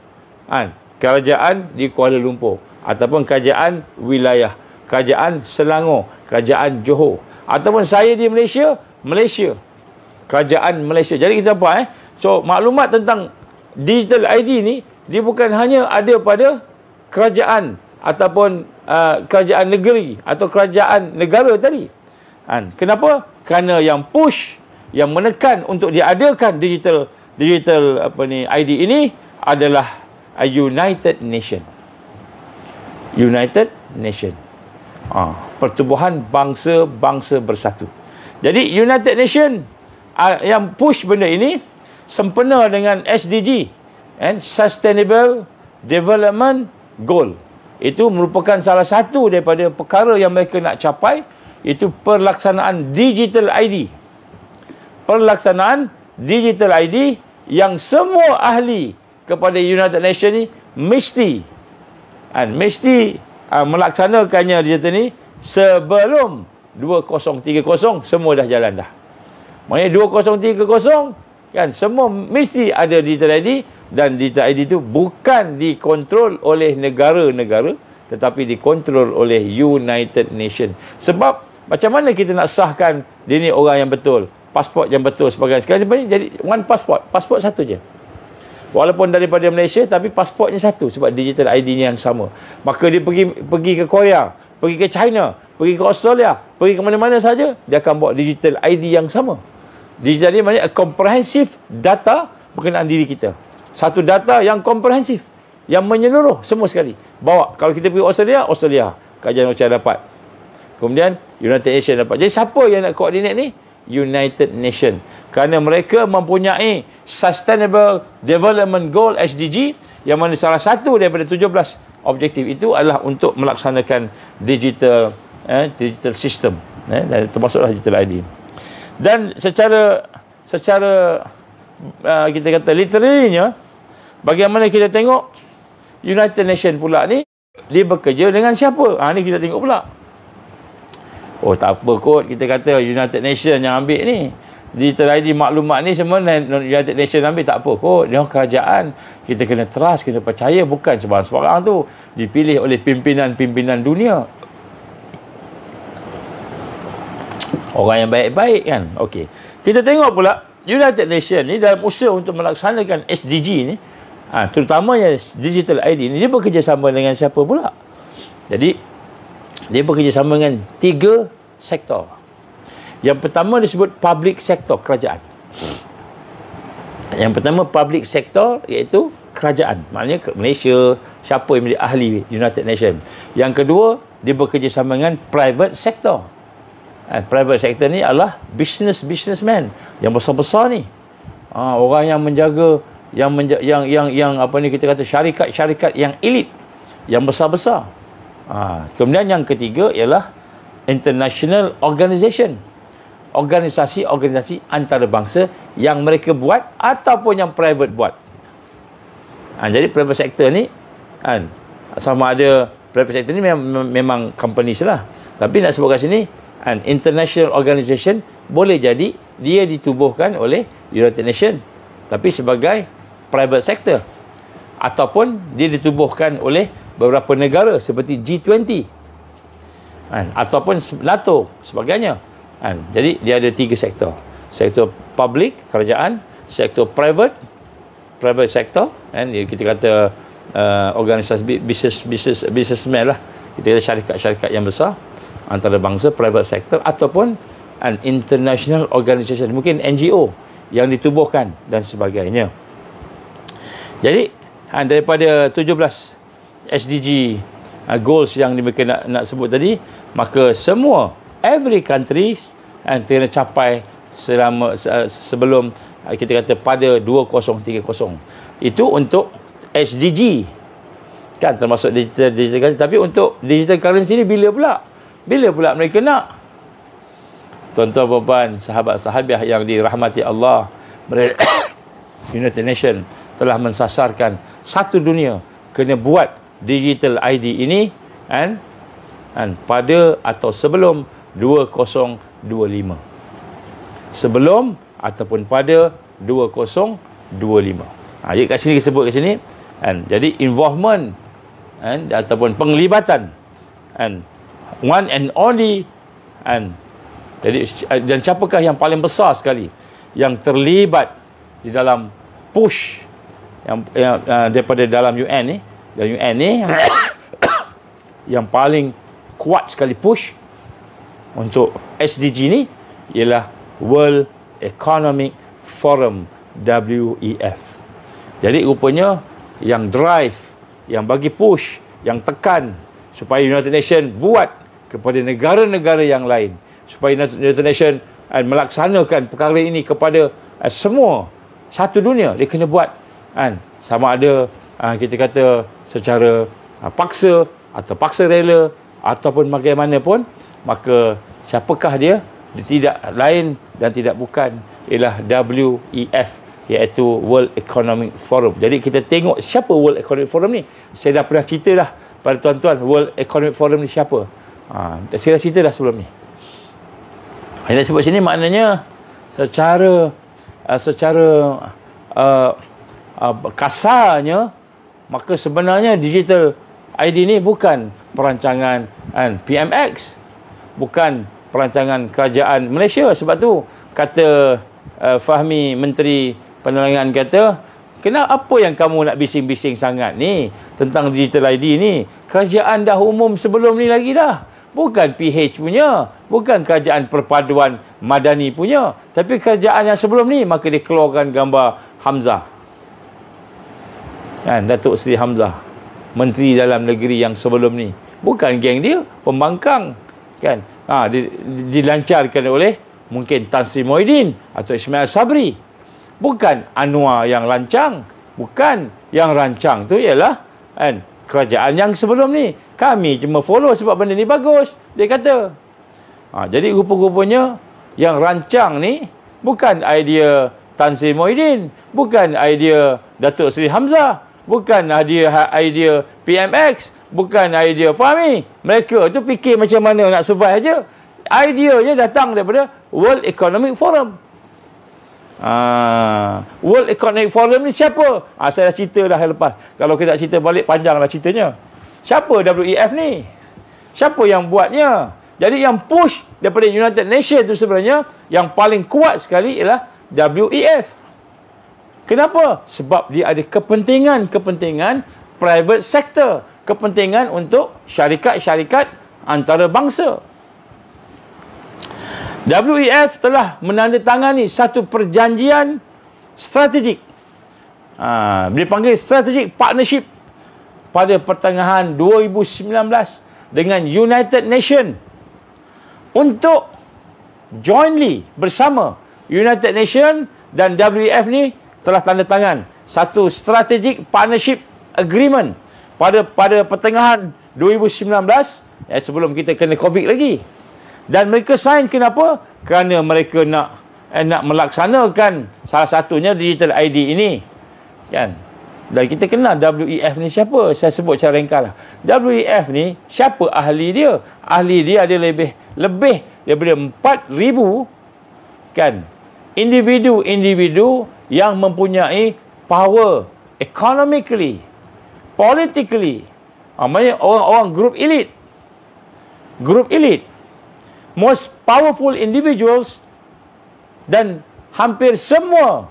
Kerajaan di Kuala Lumpur. Ataupun kerajaan wilayah, kerajaan Selangor, kerajaan Johor. Ataupun saya di Malaysia, kerajaan Malaysia. Jadi kita apa? So maklumat tentang digital ID ni, dia bukan hanya ada pada kerajaan ataupun kerajaan negeri atau kerajaan negara tadi. Kenapa? Kerana yang push, yang menekan untuk diadakan digital ID ini adalah United Nation. Pertubuhan bangsa-bangsa bersatu. Jadi United Nation yang push benda ini sempena dengan SDG, Sustainable Development Goal. Itu merupakan salah satu daripada perkara yang mereka nak capai, itu pelaksanaan digital ID. Pelaksanaan digital ID yang semua ahli kepada United Nations ni mesti melaksanakannya digital ni sebelum 2030 semua dah jalan dah. Maknanya 2030 kan semua mesti ada digital ID, dan digital ID itu bukan dikontrol oleh negara-negara tetapi dikontrol oleh United Nations. Sebab macam mana kita nak sahkan dia ni orang yang betul, pasport yang betul sebagainya. Sekarang jadi one pasport satu je. Walaupun daripada Malaysia tapi pasportnya satu sebab digital ID-nya yang sama. Maka dia pergi ke Korea, pergi ke China, pergi ke Australia, pergi ke mana-mana saja, dia akan bawa digital ID yang sama. Digital ID maknanya a comprehensive data berkenaan diri kita. Satu data yang komprehensif, yang menyeluruh semua sekali. Bawa. Kalau kita pergi Australia, kajian OCHA dapat. Kemudian United Nations dapat. Jadi siapa yang nak koordinat ni? United Nations. Kerana mereka mempunyai Sustainable Development Goal SDG, yang mana salah satu daripada 17 objektif itu adalah untuk melaksanakan digital system, termasuklah digital ID. Dan secara kita kata literally-nya, bagaimana kita tengok United Nations pula ni, dia bekerja dengan siapa? Ni kita tengok pula. Oh, tak apa kot kita kata United Nations yang ambil ni. Digital ID maklumat ni semua United Nations ambil, tak apa kot. Dia kerajaan. Kita kena trust, kena percaya. Bukan sebarang-sebarang tu dipilih oleh pimpinan-pimpinan dunia. Orang yang baik-baik kan. Okey. Kita tengok pula United Nations ni dalam usaha untuk melaksanakan SDG ni, terutamanya digital ID ni, dia bekerjasama dengan siapa pula? Jadi dia bekerjasama dengan 3 sektor. Yang pertama disebut public sector, kerajaan. Yang pertama public sector iaitu kerajaan. Maknanya Malaysia, siapa yang menjadi ahli United Nations. Yang kedua, dia bekerjasama dengan private sector. Private sector ni adalah businessman yang besar-besar ni. Orang yang menjaga yang apa ni kita kata syarikat yang elit, yang besar-besar. Kemudian yang ketiga ialah international organisation. Organisasi antarabangsa yang mereka buat ataupun yang private buat. Jadi private sector ni sama ada private sector ni memang companies lah. Tapi nak sebut kat sini, international organisation boleh jadi dia ditubuhkan oleh United Nations tapi sebagai private sector, ataupun dia ditubuhkan oleh beberapa negara seperti G20 ataupun NATO sebagainya. Jadi dia ada 3 sektor. Sektor public, kerajaan, sektor private sector, kita kata organisasi businessman lah, kita kata syarikat-syarikat yang besar antarabangsa, private sector, ataupun international organisation, mungkin NGO yang ditubuhkan dan sebagainya. Jadi daripada 17 SDG goals yang mereka nak sebut tadi, maka semua every country kena capai sebelum kita kata pada 2030. Itu untuk SDG kan, termasuk digital currency. Tapi untuk digital currency ni bila pula mereka nak? Tuan-tuan, puan-puan, sahabat-sahabat yang dirahmati Allah, United Nations telah mensasarkan satu dunia kena buat digital ID ini pada atau sebelum 2025. Sebelum ataupun pada 2025. Jadi kat sini disebut kat sini jadi involvement ataupun penglibatan one and only jadi, dan siapakah yang paling besar sekali yang terlibat di dalam push yang daripada dalam UN ni, dan UN ni yang paling kuat sekali push untuk SDG ni ialah World Economic Forum, WEF. Jadi rupanya yang drive, yang bagi push, yang tekan supaya United Nations buat kepada negara-negara yang lain, supaya United Nations melaksanakan perkara ini kepada semua satu dunia. Dia kena buat sama ada kita kata secara paksa atau paksa rela ataupun bagaimanapun. Maka siapakah dia? Dia tidak lain dan tidak bukan ialah WEF, iaitu World Economic Forum. Jadi kita tengok siapa World Economic Forum ni. Saya dah pernah cerita dah pada tuan-tuan, World Economic Forum ni siapa. Saya dah cerita dah sebelum ni. Yang sebut sini maknanya secara kasarnya, maka sebenarnya digital ID ni bukan perancangan PMX, bukan perancangan kerajaan Malaysia. Sebab tu kata Fahmi, Menteri Penerangan, kata, kenapa yang kamu nak bising-bising sangat ni tentang digital ID ni? Kerajaan dah umum sebelum ni lagi dah. Bukan PH punya, bukan kerajaan perpaduan madani punya, tapi kerajaan yang sebelum ni. Maka dia keluarkan gambar Hamzah, kan, Datuk Seri Hamzah, Menteri Dalam Negeri yang sebelum ni. Bukan geng dia, pembangkang, kan. Dilancarkan oleh mungkin Tan Sri Muhyiddin atau Ismail Sabri. Bukan Anwar yang rancang, bukan. Yang rancang tu ialah kerajaan yang sebelum ni. Kami cuma follow sebab benda ni bagus, dia kata. Jadi rupa-rupanya yang rancang ni bukan idea Tan Sri Muhyiddin, bukan idea Datuk Seri Hamzah, bukan idea PMX, bukan idea Fahmi. Mereka tu fikir macam mana nak survive aja. Ideanya datang daripada World Economic Forum. World Economic Forum ni siapa? Saya dah cerita dah lepas. Kalau kita cerita balik, panjanglah ceritanya. Siapa WEF ni? Siapa yang buatnya? Jadi yang push daripada United Nations tu sebenarnya, yang paling kuat sekali ialah WEF. Kenapa? Sebab dia ada kepentingan private sector, kepentingan untuk syarikat-syarikat antarabangsa. WEF telah menandatangani satu perjanjian strategik. Dia panggil Strategic Partnership pada pertengahan 2019 dengan United Nations untuk jointly bersama United Nations dan WEF ni telah tanda tangan satu Strategic Partnership Agreement pada pertengahan 2019, sebelum kita kena COVID lagi. Dan mereka sign, kenapa? Kerana mereka nak melaksanakan salah satunya digital ID ini, kan. Dan kita kenal WEF ni siapa. Saya sebut secara ringkas lah. WEF ni siapa ahli dia? Ahli dia ada lebih daripada 4,000, kan, individu yang mempunyai power economically, politically. Maksudnya orang-orang group elite, most powerful individuals, dan hampir semua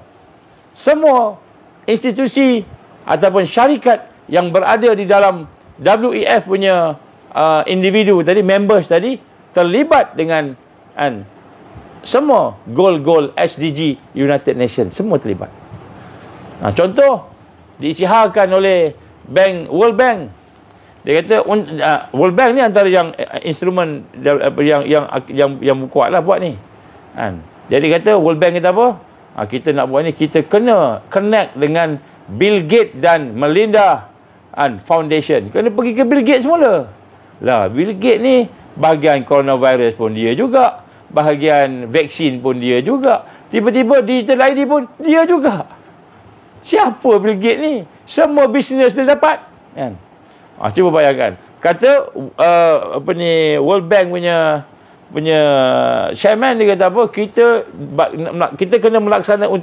institusi ataupun syarikat yang berada di dalam WEF punya individu tadi, members tadi, terlibat dengan semua goal SDG United Nations, semua terlibat. Contoh diisytiharkan oleh World Bank. Dia kata World Bank ni antara yang instrumen yang kuat lah buat ni, kan. Jadi kata World Bank kata apa? Kita nak buat ni, kita kena connect dengan Bill Gates dan Melinda Foundation. Kena pergi ke Bill Gates semula. Lah, Bill Gates ni bahagian coronavirus pun dia juga, bahagian vaksin pun dia juga, tiba-tiba digital ID pun dia juga. Siapa Bill Gates ni? Semua bisnes dia dapat, kan. Cuba bayangkan. Kata World Bank punya chairman, dia kata apa? Kita kena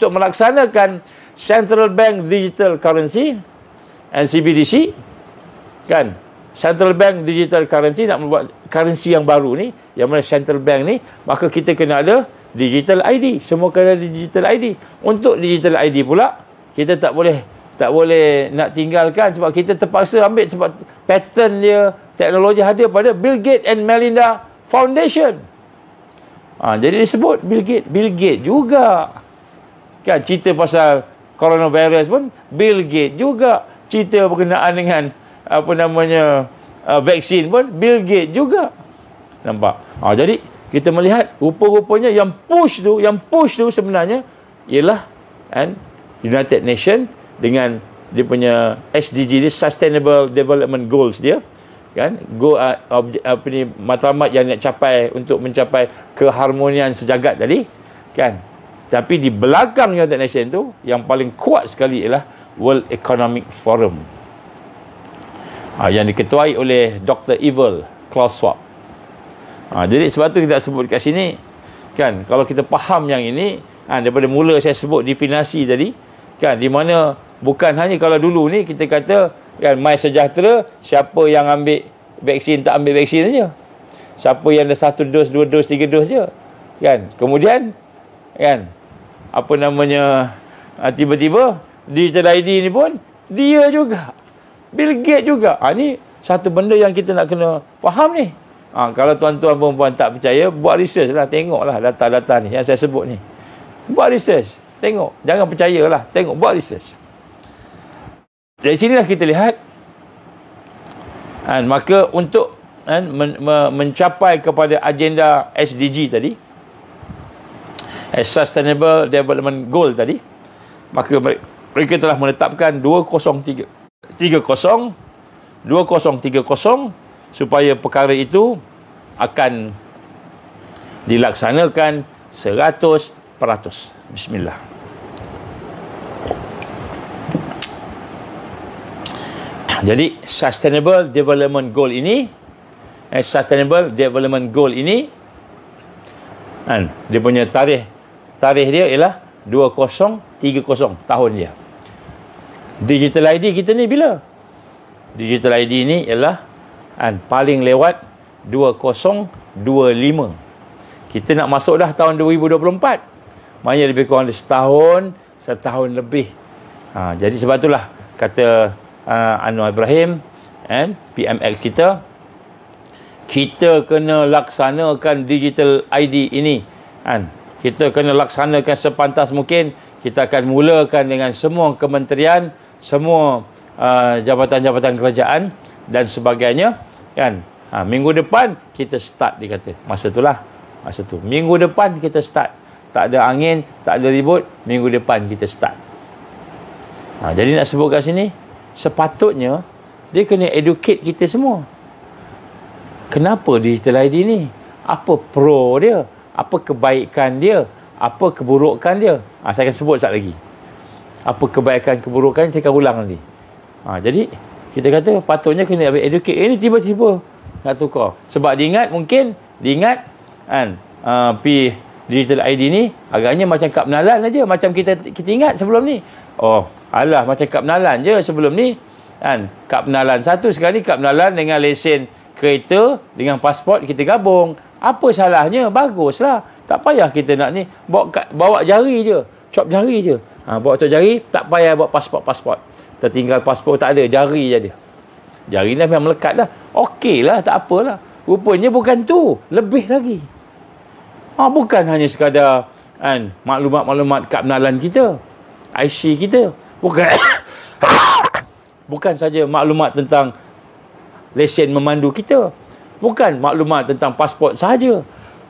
melaksanakan Central Bank Digital Currency (CBDC), kan. Central Bank Digital Currency, nak membuat currency yang baru ni, yang mana Central Bank ni, maka kita kena ada digital ID. Semua kena ada digital ID. Untuk digital ID pula, kita tak boleh nak tinggalkan, sebab kita terpaksa ambil sebab patent dia, teknologi ada pada Bill Gates and Melinda Foundation. Jadi disebut Bill Gates juga, kan. Cerita pasal coronavirus pun Bill Gates juga. Cerita berkenaan dengan vaksin pun Bill Gates juga. Nampak? Jadi kita melihat rupa-rupanya yang push tu sebenarnya ialah United Nations dengan dia punya SDG dia, Sustainable Development Goals dia, kan. Matlamat yang nak capai untuk mencapai keharmonian sejagat tadi, kan. Tapi di belakang United Nations tu, yang paling kuat sekali ialah World Economic Forum, yang diketuai oleh Dr. Evil Klaus Schwab. Jadi sebab tu kita sebut kat sini kan, kalau kita faham yang ini, daripada mula saya sebut definisi tadi kan, di mana bukan hanya kalau dulu ni kita kata kan My Sejahtera, siapa yang ambil vaksin tak ambil vaksin saja, siapa yang ada 1 dos, 2 dos, 3 dos je kan. Kemudian kan apa namanya, tiba-tiba Digital ID ni pun dia juga, Bill Gates juga. Ni satu benda yang kita nak kena faham ni. Kalau tuan-tuan perempuan tak percaya, buat research lah, tengoklah data-data ni yang saya sebut ni. Buat research, tengok. Jangan percayalah, tengok, buat research. Dari sinilah kita lihat, maka untuk mencapai kepada agenda SDG tadi, Sustainable Development Goal tadi, maka mereka telah menetapkan 2030 supaya perkara itu akan dilaksanakan 100%. Bismillah. Jadi Sustainable Development Goal ini, dia punya tarikh dia ialah 2030 tahun dia. Digital ID kita ni bila? Digital ID ni ialah paling lewat 2025. Kita nak masuk dah tahun 2024. Maknanya lebih kurang setahun lebih. Jadi sebab itulah kata Anwar Ibrahim PMX kita kena laksanakan Digital ID ini. Kita kena laksanakan sepantas mungkin. Kita akan mulakan dengan semua kementerian, semua jabatan-jabatan kerajaan dan sebagainya kan. Minggu depan kita start, dia kata. Masa tu minggu depan kita start. Tak ada angin, tak ada ribut, minggu depan kita start. Jadi nak sebut kat sini, sepatutnya dia kena educate kita semua. Kenapa Digital ID ni? Apa pro dia? Apa kebaikan dia? Apa keburukan dia? Saya akan sebut sekejap lagi. Apa kebaikan, keburukan, saya akan ulang nanti. Jadi kita kata patutnya kena educate. Ini tiba-tiba nak tukar. Sebab diingat Digital ID ni agaknya macam kad penalan aja, macam kita ingat sebelum ni. Macam kad penalan je sebelum ni kan. Kad penalan satu, sekarang ni kad penalan dengan lesen kereta dengan pasport kita gabung. Apa salahnya? Baguslah. Tak payah kita nak ni bawa jari je, cop jari je. Bawa cop jari, tak payah bawa pasport. Tertinggal pasport tak ada, jari je dia. Jari ni memang melekat dah. Okeylah, tak apalah. Rupanya bukan tu, lebih lagi. Bukan hanya sekadar maklumat-maklumat kad penalan kita, IC kita. Bukan saja maklumat tentang lesen memandu kita. Bukan maklumat tentang pasport sahaja.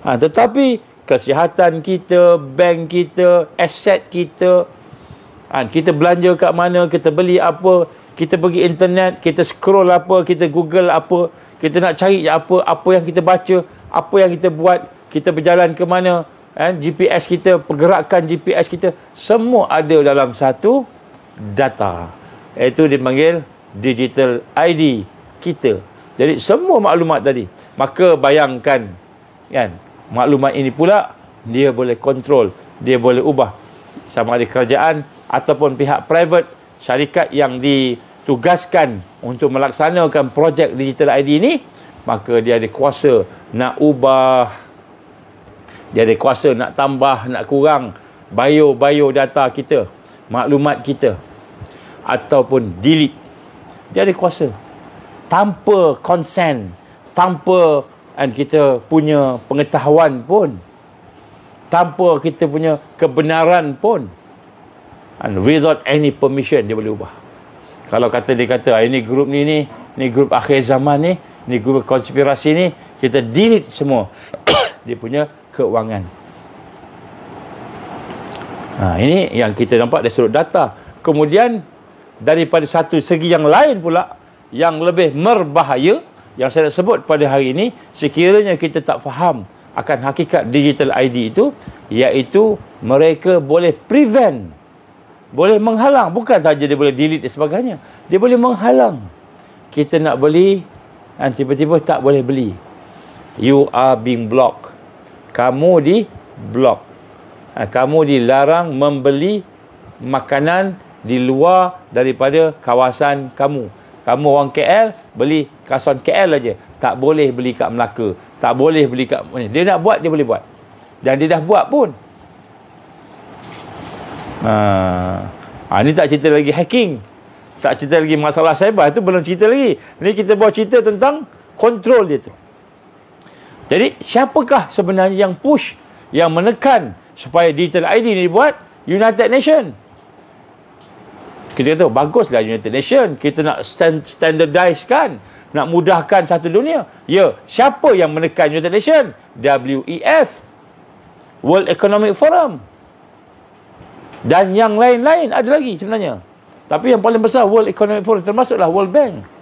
Tetapi kesihatan kita, bank kita, aset kita, kita belanja kat mana, kita beli apa, kita pergi internet, kita scroll apa, kita google apa, kita nak cari apa yang kita baca, apa yang kita buat, kita berjalan ke mana, GPS kita, pergerakan GPS kita, semua ada dalam satu data. Itu dipanggil Digital ID kita. Jadi semua maklumat tadi. Maka bayangkan kan, maklumat ini pula dia boleh kontrol, dia boleh ubah, sama ada kerajaan ataupun pihak private, syarikat yang ditugaskan untuk melaksanakan projek Digital ID ini, maka dia ada kuasa nak ubah, dia ada kuasa nak tambah, nak kurang bio data kita, maklumat kita, ataupun delete. Dia ada kuasa tanpa consent, tanpa kita punya pengetahuan pun, tanpa kita punya kebenaran pun, without any permission dia boleh ubah. Kalau dia kata ini grup ni grup akhir zaman ni grup konspirasi ni, kita delete semua dia punya keuangan. Ini yang kita nampak dari sudut data. Kemudian daripada satu segi yang lain pula, yang lebih berbahaya, yang saya nak sebut pada hari ini, sekiranya kita tak faham akan hakikat Digital ID itu, iaitu mereka boleh prevent, boleh menghalang. Bukan saja dia boleh delete dan sebagainya, dia boleh menghalang kita nak beli dan tiba-tiba tak boleh beli. You are being blocked. Kamu di block. Kamu dilarang membeli makanan di luar daripada kawasan kamu. Kamu orang KL, beli kawasan KL aja. Tak boleh beli kat Melaka. Tak boleh beli kat mana. Dia nak buat, dia boleh buat. Dan dia dah buat pun. Ni tak cerita lagi hacking. Tak cerita lagi masalah cyber. Itu belum cerita lagi. Ni kita bawa cerita tentang kontrol dia tu. Jadi, siapakah sebenarnya yang push, yang menekan supaya digital ID ni dibuat? United Nations. Kita kata, baguslah United Nations. Kita nak standardizekan, nak mudahkan satu dunia. Ya, siapa yang menekan United Nations? WEF, World Economic Forum. Dan yang lain-lain ada lagi sebenarnya. Tapi yang paling besar World Economic Forum, termasuklah World Bank.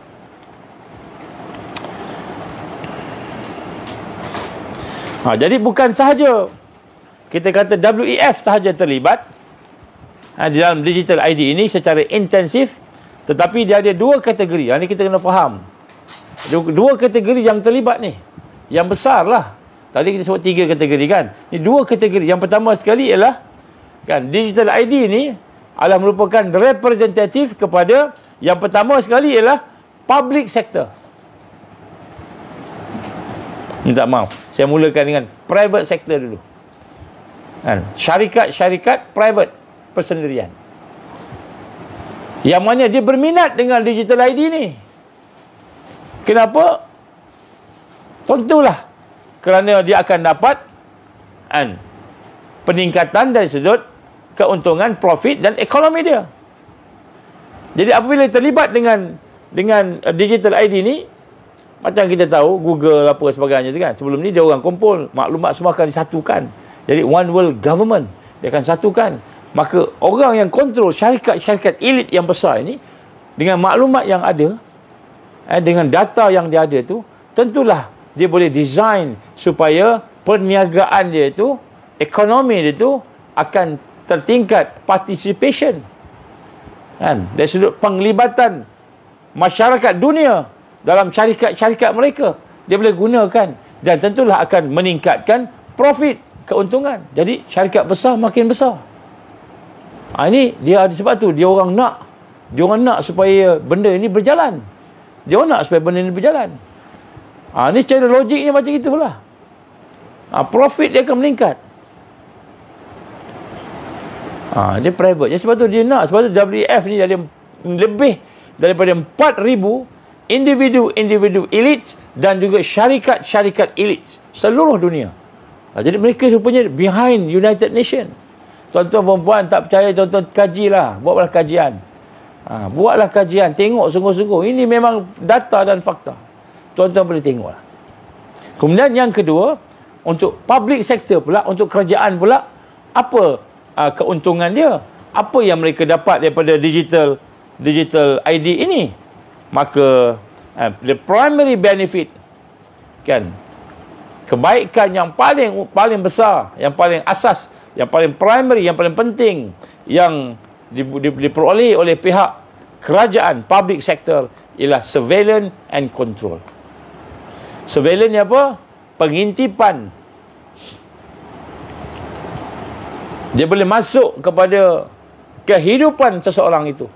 Jadi bukan sahaja kita kata WEF sahaja terlibat di dalam digital ID ini secara intensif, tetapi dia ada dua kategori. Ini kita kena faham. Dua kategori yang terlibat ni, yang besar lah. Tadi kita sebut 3 kategori kan. Ini 2 kategori. Yang pertama sekali ialah kan, digital ID ni adalah merupakan representatif kepada, yang pertama sekali ialah public sector. Minta maaf, saya mulakan dengan private sector dulu. Syarikat-syarikat private persendirian. Yang mana dia berminat dengan digital ID ni. Kenapa? Tentulah kerana dia akan dapat peningkatan dari sudut keuntungan, profit dan ekonomi dia. Jadi apabila terlibat dengan digital ID ni, macam kita tahu Google apa sebagainya tu kan, sebelum ni dia orang kumpul maklumat semua akan disatukan. Jadi one world government, dia akan satukan. Maka orang yang kontrol syarikat-syarikat elit yang besar ini, dengan maklumat yang ada, dengan data yang dia ada tu, tentulah dia boleh design supaya perniagaan dia tu, ekonomi dia tu akan tertingkat participation. Dari sudut penglibatan masyarakat dunia dalam syarikat-syarikat mereka, dia boleh gunakan dan tentulah akan meningkatkan profit, keuntungan. Jadi syarikat besar makin besar. Ini dia, sebab tu dia orang nak supaya benda ini berjalan. Dia orang nak supaya benda ini berjalan. Ini secara logiknya macam itulah. Profit dia akan meningkat. Dia private. Jadi sebab tu dia nak, sebab tu WEF ni ada lebih daripada 4,000 individu elit dan juga syarikat-syarikat elit seluruh dunia. Jadi mereka rupanya behind United Nations. Tuan-tuan perempuan tak percaya, tuan-tuan kajilah, buatlah kajian. Buatlah kajian, tengok sungguh-sungguh. Ini memang data dan fakta. Tuan-tuan boleh tengoklah. Kemudian yang kedua, untuk public sector pula, untuk kerajaan pula, apa keuntungan dia? Apa yang mereka dapat daripada digital ID ini? Maka the primary benefit, kan, kebaikan yang paling besar, yang paling asas, yang paling primary, yang paling penting, yang diperoleh oleh pihak kerajaan, public sector, ialah surveillance and control. Surveillance ni apa? Pengintipan. Dia boleh masuk kepada kehidupan seseorang itu,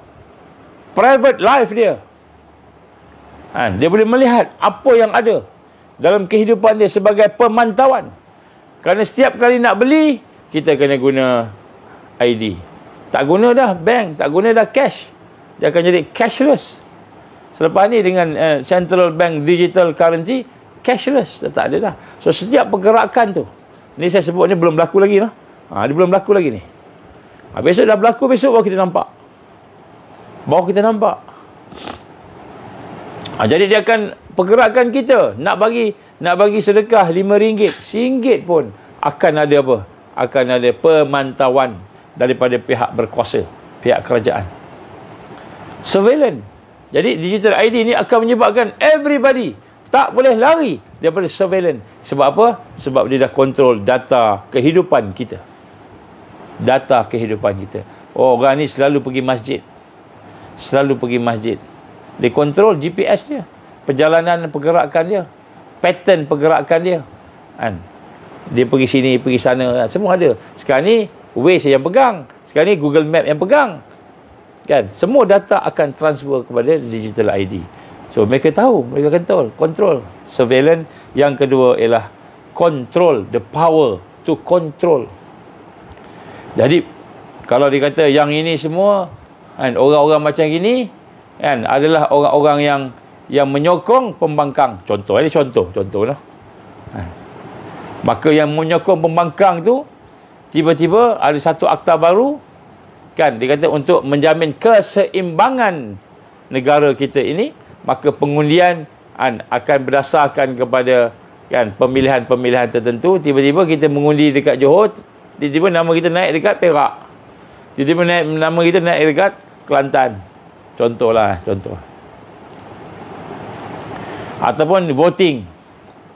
private life dia. Dia boleh melihat apa yang ada dalam kehidupan dia sebagai pemantauan. Kerana setiap kali nak beli, kita kena guna ID. Tak guna dah bank, tak guna dah cash. Dia akan jadi cashless. Selepas ni dengan central bank digital currency, cashless. Dah tak ada dah. So setiap pergerakan tu, ni saya sebut ni belum berlaku lagi lah. Dia belum berlaku lagi ni. Besok dah berlaku, besok baru kita nampak. Jadi dia akan pergerakan kita nak bagi sedekah RM5, RM1 pun akan ada apa? Akan ada pemantauan daripada pihak berkuasa, pihak kerajaan. Surveillance. Jadi digital ID ni akan menyebabkan everybody tak boleh lari daripada surveillance. Sebab apa? Sebab dia dah kontrol data kehidupan kita. data kehidupan kita. Oh, orang ni selalu pergi masjid. Selalu pergi masjid. Dia kontrol GPS dia. Perjalanan pergerakan dia. Pattern pergerakan dia. Kan? Dia pergi sini, pergi sana. Semua ada. Sekarang ni Waze yang pegang. Sekarang ni Google Map yang pegang. Kan? Semua data akan transfer kepada digital ID. So, mereka tahu. Mereka kontrol. Surveillance. Yang kedua ialah control. The power to control. Jadi, kalau dia kata yang ini semua, kan, orang-orang macam gini, kan, adalah orang-orang yang menyokong pembangkang. Contoh lah. Kan. Maka yang menyokong pembangkang tu, tiba-tiba ada satu akta baru, kan, dia kata untuk menjamin keseimbangan negara kita ini, maka pengundian akan berdasarkan kepada, kan, pemilihan-pemilihan tertentu. Tiba-tiba kita mengundi dekat Johor, tiba-tiba nama kita naik dekat Perak. Tiba-tiba nama kita naik dekat Kelantan. Contoh. Ataupun voting.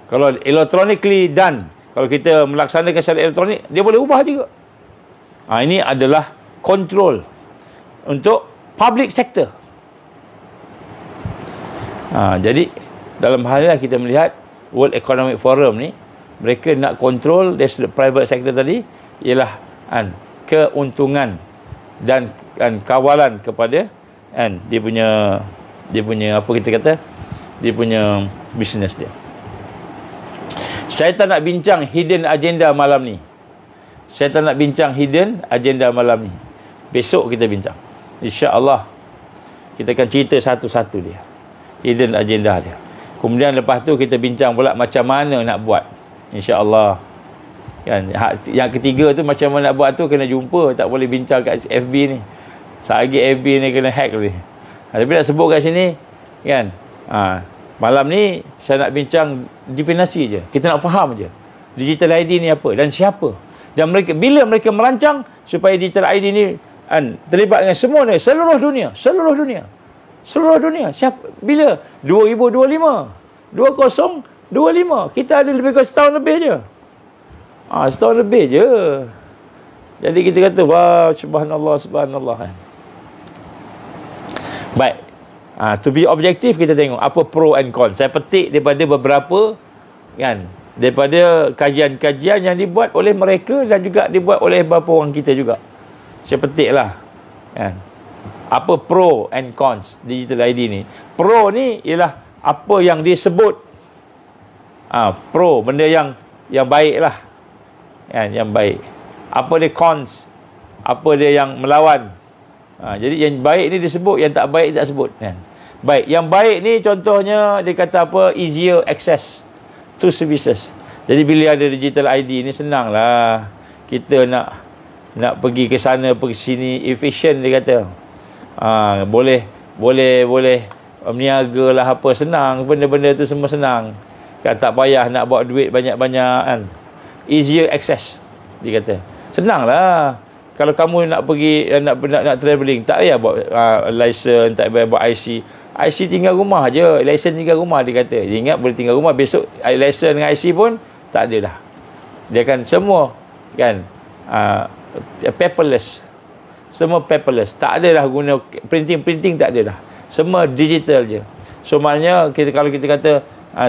Kalau electronically done, kalau kita melaksanakan secara elektronik, dia boleh ubah juga. Ini adalah control untuk public sector. Jadi dalam hal ini kita melihat World Economic Forum ni, mereka nak control dari private sector tadi ialah keuntungan dan kawalan kepada dia punya apa kita kata, dia punya bisnes dia. Saya tak nak bincang hidden agenda malam ni. Besok kita bincang. InsyaAllah kita akan cerita satu-satu dia, hidden agenda dia. Kemudian lepas tu kita bincang pula macam mana nak buat, InsyaAllah. Kan, yang ketiga tu macam mana nak buat tu kena jumpa, tak boleh bincang kat FB ni. Sehari FB ni kena hack ni. Tapi nak sebut kat sini, kan, malam ni saya nak bincang definisi je. Kita nak faham je digital ID ni apa dan siapa. Dan mereka, bila mereka merancang supaya digital ID ni terlibat dengan semua ni, seluruh dunia. Siapa? Bila? 2025. 2025. Kita ada lebih kurang setahun lebih je. Setahun lebih je. Jadi kita kata, wah, subhanallah. Baik. To be objektif, kita tengok apa pro and con. Saya petik daripada beberapa, kan, daripada kajian-kajian yang dibuat oleh mereka dan juga dibuat oleh beberapa orang kita juga. Saya petik lah, kan, apa pro and cons digital ID ni. Pro ni ialah apa yang disebut pro, benda yang baik lah, kan, yang baik. Apa dia cons, apa dia yang melawan. Jadi yang baik ni disebut, yang tak baik tak sebut, kan. Baik, yang baik ni contohnya dia kata apa, easier access to services. Jadi bila ada digital ID ni senanglah kita nak pergi ke sana, pergi sini, efficient dia kata. Boleh meniaga lah apa, senang, benda-benda tu semua senang, kan, tak payah nak bawa duit banyak-banyak, kan. Easier access dia kata. Senanglah kalau kamu nak pergi, nak travelling, tak payah bawa license, tak payah bawa IC tinggal rumah je, license tinggal rumah dia kata. Dia ingat boleh tinggal rumah, besok license dengan IC pun tak ada dah. Dia kan semua, kan, paperless. Semua paperless. Tak ada dah guna printing tak ada dah. Semua digital je. So maknanya kalau kita kata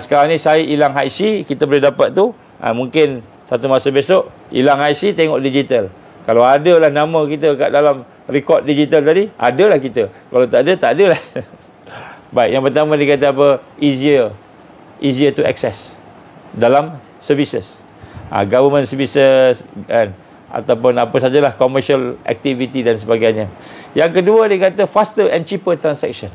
sekarang ni saya hilang IC, kita boleh dapat tu, mungkin satu masa besok hilang IC, tengok digital. Kalau ada lah nama kita kat dalam rekod digital tadi, ada lah kita. Kalau tak ada lah. Baik, yang pertama dia kata apa? Easier to access dalam services. Government services, kan, ataupun apa sajalah, commercial activity dan sebagainya. Yang kedua dia kata faster and cheaper transaction.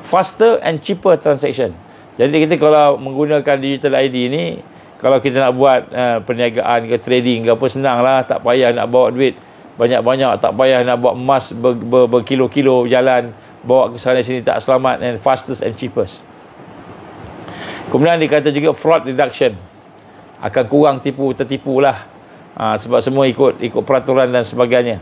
Faster and cheaper transaction. Jadi kita kalau menggunakan digital ID ni, kalau kita nak buat perniagaan ke trading ke apa, senang lah. Tak payah nak bawa duit banyak-banyak, tak payah nak bawa emas berkilo-kilo jalan, bawa ke sana sini, tak selamat. And fastest and cheapest. Kemudian dia kata juga fraud reduction, akan kurang tertipu lah. Sebab semua ikut peraturan dan sebagainya.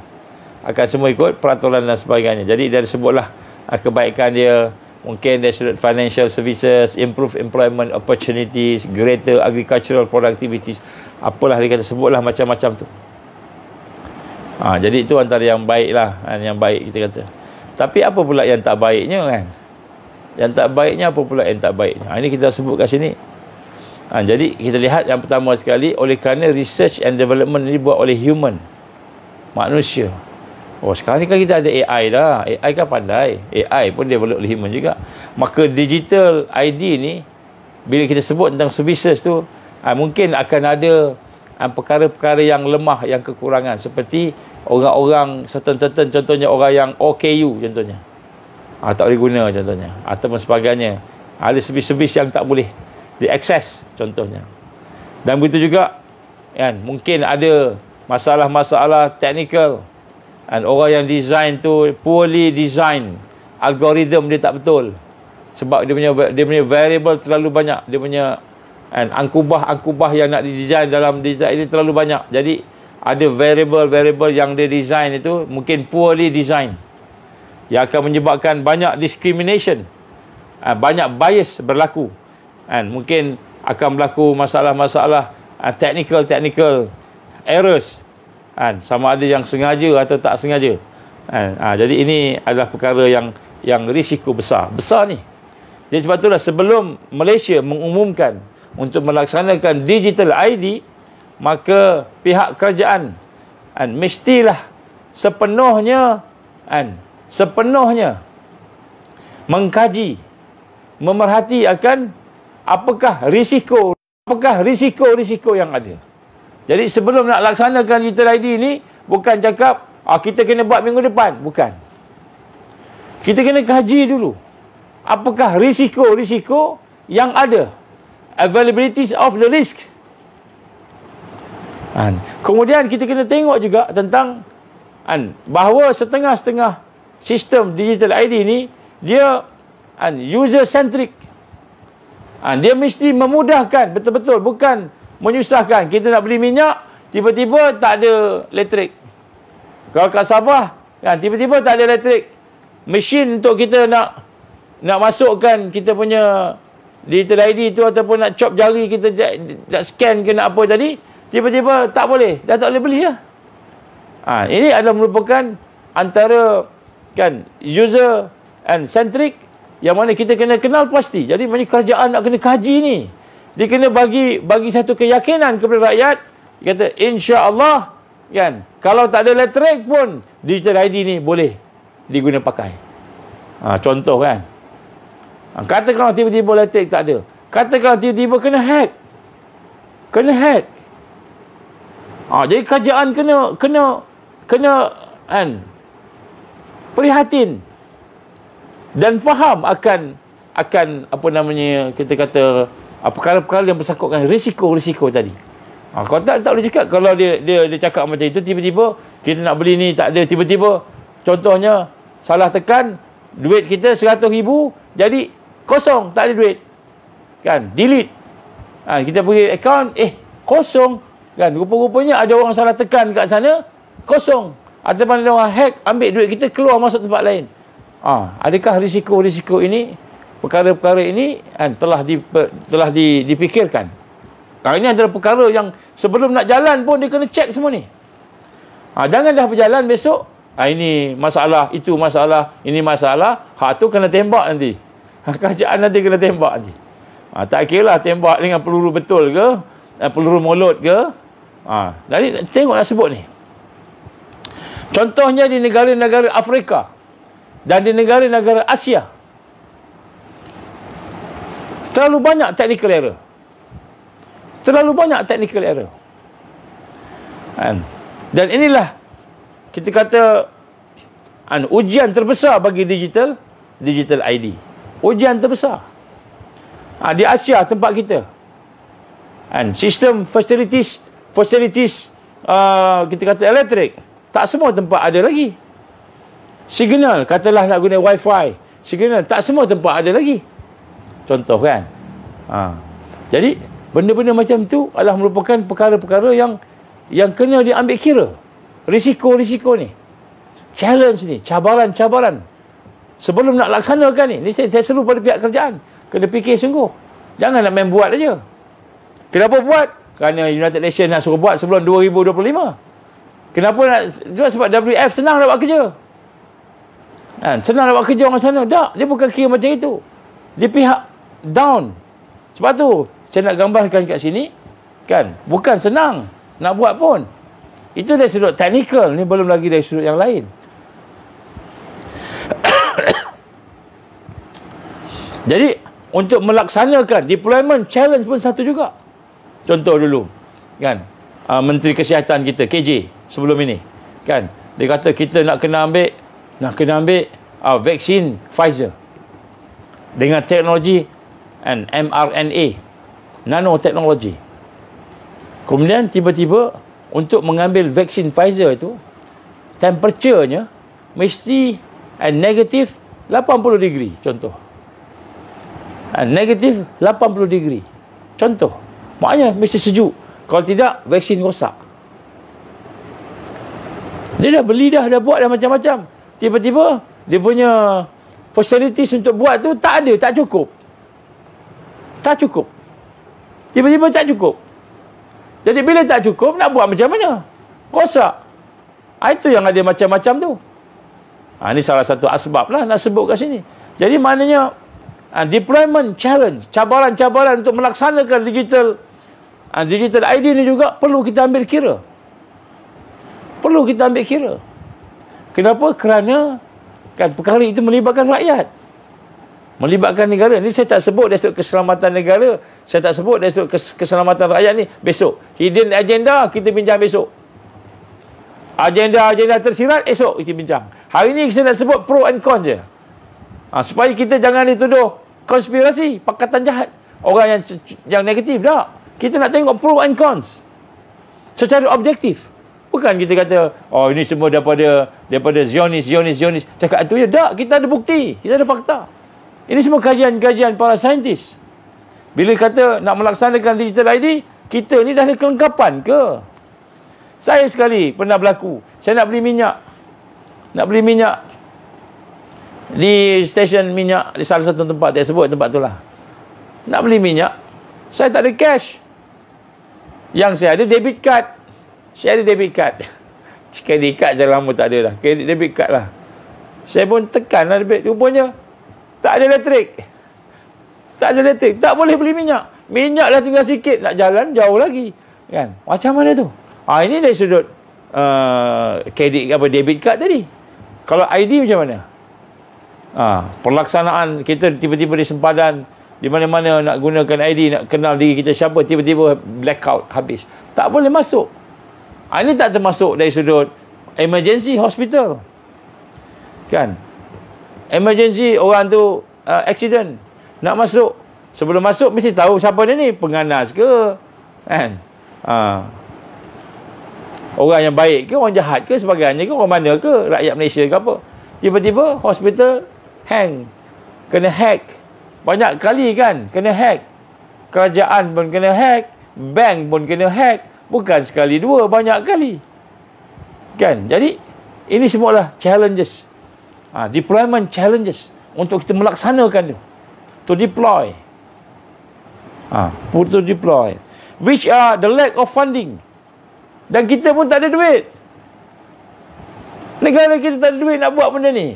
Akan semua ikut peraturan dan sebagainya. Jadi dia sebutlah kebaikan dia. Mungkin dari sudut financial services, improve employment opportunities, greater agricultural productivities. Apalah dia kata, sebutlah macam-macam tu. Jadi itu antara yang baik lah, yang baik kita kata. Tapi apa pula yang tak baiknya kan? Yang tak baiknya apa pula yang tak baiknya? Ini kita sebut kat sini. Jadi kita lihat yang pertama sekali, oleh kerana research and development ini buat oleh human, manusia. Sekarang ni kan kita ada AI dah. AI kan pandai. AI pun develop oleh human juga. Maka digital ID ni, bila kita sebut tentang services tu, mungkin akan ada perkara-perkara yang lemah, yang kekurangan. Seperti orang-orang certain, contohnya orang yang OKU contohnya. Tak boleh guna contohnya. Ataupun sebagainya. Ada servis-servis yang tak boleh diakses contohnya. Dan begitu juga kan, mungkin ada masalah-masalah teknikal. Orang yang design tu poorly design, algoritma dia tak betul. Sebab dia punya variable terlalu banyak. Dia punya angkubah yang nak didesign dalam design ini terlalu banyak. Jadi ada variable yang dia design itu mungkin poorly design, yang akan menyebabkan banyak discrimination, banyak bias berlaku. Mungkin akan berlaku masalah-masalah technical errors, sama ada yang sengaja atau tak sengaja. Jadi ini adalah perkara yang risiko besar ni. Jadi sebab itulah sebelum Malaysia mengumumkan untuk melaksanakan digital ID, maka pihak kerajaan mestilah sepenuhnya mengkaji, memerhati akan apakah risiko yang ada. Jadi sebelum nak laksanakan digital ID ni, bukan cakap kita kena buat minggu depan, bukan. Kita kena kaji dulu apakah risiko yang ada, availabilities of the risk. Kemudian kita kena tengok juga tentang bahawa setengah-setengah sistem digital ID ni dia user centric. Dia mesti memudahkan betul-betul, bukan menyusahkan. Kita nak beli minyak, tiba-tiba tak ada elektrik. Kalau kat Sabah tiba-tiba tak ada elektrik, mesin untuk kita nak masukkan kita punya digital ID tu, ataupun nak chop jari kita, nak scan ke nak apa tadi, tiba-tiba tak boleh, dah tak boleh beli lah. Ini adalah merupakan antara user centric, yang mana kita kena kenal pasti. Jadi mana kerajaan nak kena kaji ni, dia kena bagi satu keyakinan kepada rakyat. Dia kata insya-Allah kalau tak ada elektrik pun digital ID ni boleh diguna pakai. Contoh katakanlah tiba-tiba elektrik tak ada, katakanlah tiba-tiba kena hack. Jadi kerajaan kena prihatin dan faham akan apa namanya, kita kata perkara-perkara yang bersangkutan risiko tadi. Kalau tak boleh cakap. Kalau dia cakap macam itu, tiba-tiba kita nak beli ni tak ada, tiba-tiba contohnya salah tekan, duit kita 100,000 jadi kosong, tak ada duit. Delete. Kita pergi akaun, kosong. Rupa-rupanya ada orang salah tekan kat sana, kosong. Ataupun ada orang hack, ambil duit kita, keluar masuk tempat lain. Adakah risiko-risiko ini, perkara-perkara ini telah dipikirkan? Ini adalah perkara yang sebelum nak jalan pun dia kena cek semua ni. Jangan dah berjalan besok, ini masalah, itu masalah, ini masalah, tu kena tembak nanti. Kerajaan nanti kena tembak nanti. Tak kira lah tembak dengan peluru betul ke, peluru molot ke. Jadi tengok nak sebut ni. Contohnya di negara-negara Afrika dan di negara-negara Asia, terlalu banyak technical error. Dan inilah kita kata ujian terbesar bagi digital ID. Ujian terbesar. Di Asia tempat kita. Sistem facilities kita kata elektrik, tak semua tempat ada lagi. Signal, katalah nak guna wifi, signal tak semua tempat ada lagi. Contoh kan. Jadi benda-benda macam tu adalah merupakan perkara-perkara yang kena diambil kira. Risiko-risiko ni, challenge ni, cabaran-cabaran sebelum nak laksanakan ni. Saya seru pada pihak kerajaan, kena fikir sungguh. Jangan nak main buat aja. Kenapa buat? Kerana United Nations nak suruh buat sebelum 2025. Kenapa nak? Sebab WF senang nak buat kerja. Kan? Senang nak buat kerja orang sana. Tak, dia bukan kira macam itu. Dia pihak down. Sebab tu saya nak gambarkan kat sini, kan, bukan senang nak buat pun. Itu dari sudut teknikal, ni belum lagi dari sudut yang lain. Jadi untuk melaksanakan deployment challenge pun satu juga. Contoh dulu, kan, Menteri Kesihatan kita KJ sebelum ini, kan, dia kata kita nak kena ambil vaksin Pfizer dengan teknologi mRNA, nanoteknologi. Kemudian tiba-tiba untuk mengambil vaksin Pfizer itu, temperaturenya mesti negatif 80 degree, contoh. Negatif 80 degree, contoh. Maknanya mesti sejuk. Kalau tidak, vaksin rosak. Dia dah beli dah buat dah macam-macam. Tiba-tiba dia punya facilities untuk buat tu tak ada, tak cukup. Tiba-tiba tak cukup. Jadi bila tak cukup, nak buat macam mana? Rosak. Itu yang ada macam-macam tu. Ini salah satu asbab lah nak sebut kat sini. Jadi maknanya deployment challenge, cabaran-cabaran untuk melaksanakan digital ID ni juga perlu kita ambil kira. Kenapa? Kerana kan perkara itu melibatkan rakyat, melibatkan negara. Ni saya tak sebut dari sudut keselamatan negara, saya tak sebut dari sudut keselamatan rakyat ni. Besok hidden agenda kita bincang besok. Agenda tersirat esok kita bincang. Hari ni saya nak sebut pro and con je. Supaya kita jangan dituduh konspirasi, pakatan jahat, orang yang negatif. Tak. Kita nak tengok pro and cons secara objektif. Bukan kita kata, oh ini semua daripada Zionis. Cakap itu je. Tak, kita ada bukti, kita ada fakta. Ini semua kajian-kajian para saintis. Bila kata nak melaksanakan digital ID, kita ni dah ada kelengkapan ke? Saya sekali pernah berlaku, saya nak beli minyak di stesen minyak di salah satu tempat, saya sebut tempat tu lah. Nak beli minyak, saya tak ada cash. Yang saya ada debit card. Credit card dah lama tak ada dah. Debit card lah. Saya pun tekan lah debit. Rupanya tak ada elektrik. Tak boleh beli minyak. Minyak dah tinggal sikit, nak jalan jauh lagi. Kan? Macam mana tu? Ini dari sudut debit card tadi. Kalau ID macam mana? Pelaksanaan kita tiba-tiba di sempadan, di mana-mana nak gunakan ID, nak kenal diri kita siapa, tiba-tiba blackout, habis. Tak boleh masuk. Ini tak termasuk dari sudut emergency hospital. Kan? Emergency, orang tu accident. Nak masuk. Sebelum masuk, mesti tahu siapa dia ni. Penganas ke? Kan? Orang yang baik ke? Orang jahat ke? Sebagainya ke? Orang mana ke? Rakyat Malaysia ke apa? Tiba-tiba hospital hang. Kena hack. Banyak kali kan? Kena hack. Kerajaan pun kena hack. Bank pun kena hack. Bukan sekali dua, banyak kali. Kan? Jadi, ini semualah challenges. Deployment challenges. Untuk kita melaksanakan tu. To deploy. To deploy. Which are the lack of funding. Dan kita pun tak ada duit. Negara kita tak ada duit nak buat benda ni.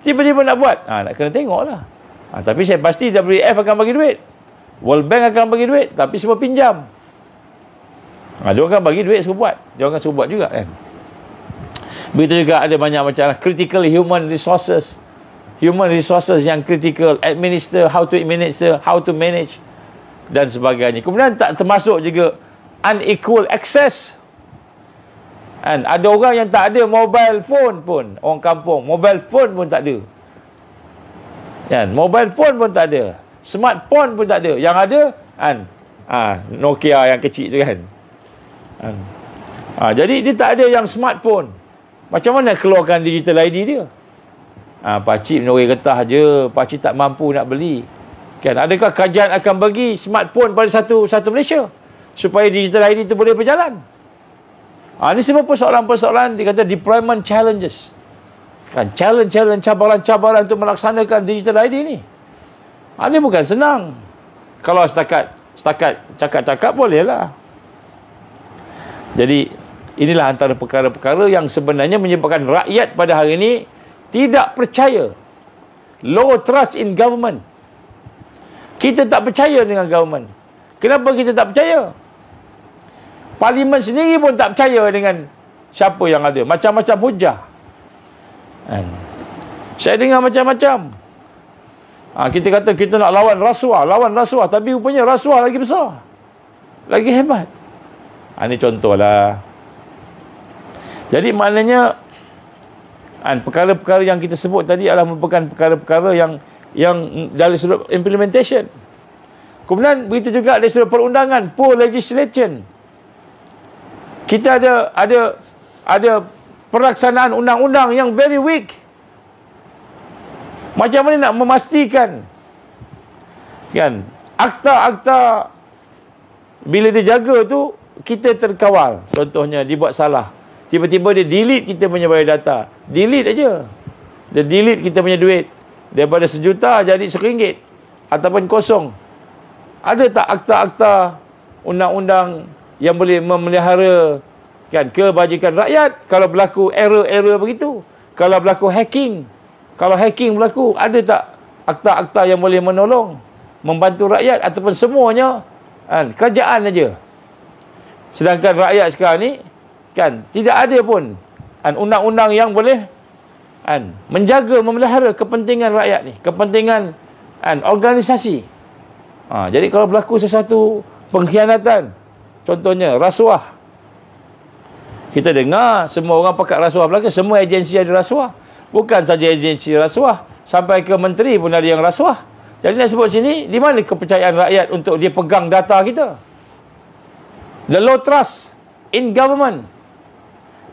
Tiba-tiba nak buat. Nak kena tengok lah. Tapi saya pasti WF akan bagi duit. World Bank akan bagi duit. Tapi semua pinjam. Dia akan bagi duit suruh buat. Dia akan suruh buat juga kan. Begitu juga ada banyak macam critical human resources. Human resources yang critical. How to administer, how to manage dan sebagainya. Kemudian tak termasuk juga unequal access. And ada orang yang tak ada mobile phone pun. Orang kampung, mobile phone pun tak ada. Kan? Mobile phone pun tak ada. Smartphone pun tak ada. Yang ada Nokia yang kecil tu kan. Jadi dia tak ada yang smartphone. Macam mana keluarkan digital ID dia? Pakcik menoreh getah je, pakcik tak mampu nak beli. Kan? Adakah kajian akan bagi smartphone pada satu Malaysia supaya digital ID itu boleh berjalan? Ini semua persoalan-persoalan dikata deployment challenges. Kan? Challenge, cabaran-cabaran untuk melaksanakan digital ID ni. Ini bukan senang. Kalau setakat cakap-cakap boleh lah. Jadi Inilah antara perkara-perkara yang sebenarnya menyebabkan rakyat pada hari ini tidak percaya. Low trust in government. Kita tak percaya dengan government. Kenapa kita tak percaya? Parlimen sendiri pun tak percaya dengan siapa yang ada. Macam-macam hujah. Saya dengar macam-macam. Kita kata kita nak lawan rasuah. Tapi rupanya rasuah lagi besar. Lagi hebat. Ini contohlah. Jadi maknanya perkara-perkara yang kita sebut tadi adalah merupakan perkara-perkara yang dari sudut implementation. Kemudian begitu juga dari sudut perundangan, poor legislation. Kita ada pelaksanaan undang-undang yang very weak. Macam mana nak memastikan kan akta-akta bila dijaga tu kita terkawal. Contohnya dibuat salah, tiba-tiba dia delete kita punya biodata. Delete aja. Dia delete kita punya duit. Daripada RM1 jadi RM1. Ataupun kosong. Ada tak akta-akta undang-undang yang boleh memelihara kan kebajikan rakyat kalau berlaku error-error begitu? Kalau berlaku hacking. Kalau hacking berlaku, ada tak akta-akta yang boleh menolong, membantu rakyat ataupun semuanya kerajaan aja? Sedangkan rakyat sekarang ni kan tidak ada pun undang-undang yang boleh menjaga, memelihara kepentingan rakyat ni, kepentingan organisasi. Jadi kalau berlaku sesuatu pengkhianatan, contohnya rasuah. Kita dengar semua orang pakat rasuah belaka, semua agensi ada rasuah. Bukan saja agensi rasuah, sampai ke menteri pun ada yang rasuah. Jadi nak sebut sini, di mana kepercayaan rakyat untuk dia pegang data kita? The low trust in government,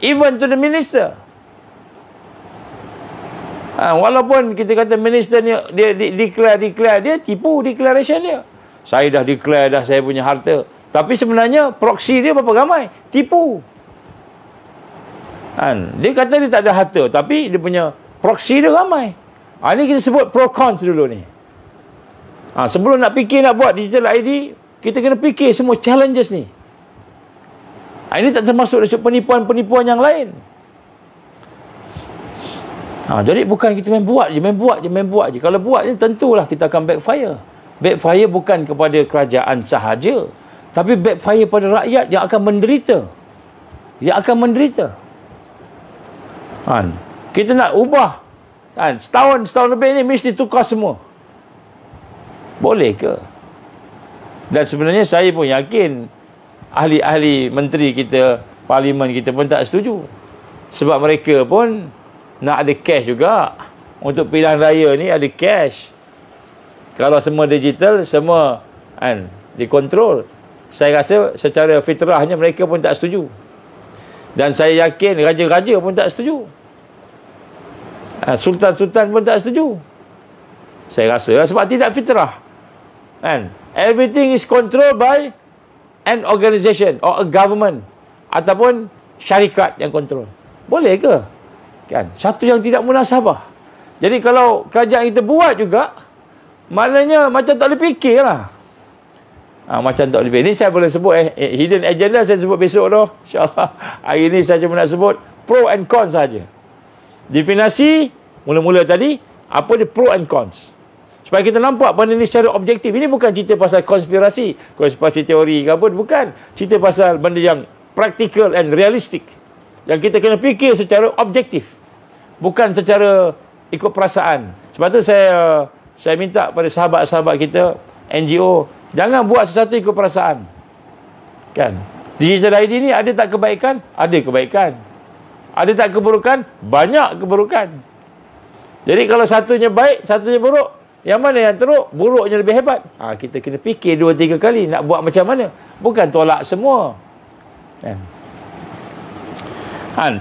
even to the minister. Walaupun kita kata minister ni dia declare, dia tipu declaration dia. Saya dah declare dah saya punya harta, tapi sebenarnya proxy dia berapa ramai? Tipu. Dia kata dia tak ada harta, tapi dia punya proxy dia ramai. Ini kita sebut pro cons dulu ni. Sebelum nak fikir nak buat digital ID, kita kena fikir semua challenges ni. Ini tak termasuk dari penipuan-penipuan yang lain. Jadi bukan kita main buat je. Kalau buat ni tentulah kita akan backfire. Backfire bukan kepada kerajaan sahaja, tapi backfire pada rakyat yang akan menderita. Kita nak ubah setahun lebih ni mesti tukar semua. Boleh ke? Dan sebenarnya saya pun yakin ahli-ahli menteri kita, parlimen kita pun tak setuju. Sebab mereka pun nak ada cash juga. Untuk pilihan raya ni ada cash. Kalau semua digital, semua dikontrol. Saya rasa secara fitrahnya mereka pun tak setuju. Dan saya yakin raja-raja pun tak setuju. Sultan-sultan pun tak setuju. Saya rasa sebab tidak fitrah. Everything is controlled by an organisation or a government ataupun syarikat yang kontrol. Boleh ke? Satu yang tidak munasabah. Jadi kalau kerajaan kita buat juga, maknanya macam tak boleh fikir lah. Macam tak boleh fikir. Ini saya boleh sebut hidden agenda saya sebut besok dah. InsyaAllah. Hari ini saya cuma nak sebut pro and cons saja. Definasi mula-mula tadi, apa dia pro and cons. Supaya kita nampak benda ni secara objektif. Ini bukan cerita pasal konspirasi teori ke apa, bukan. Cerita pasal benda yang practical and realistic. Yang kita kena fikir secara objektif. Bukan secara ikut perasaan. Sebab tu saya minta pada sahabat-sahabat kita, NGO, jangan buat sesuatu ikut perasaan. Digital ID ni ada tak kebaikan? Ada kebaikan. Ada tak keburukan? Banyak keburukan. Jadi kalau satunya baik, satunya buruk, yang mana yang teruk? Buruknya lebih hebat. Kita kena fikir 2-3 kali nak buat macam mana. Bukan tolak semua.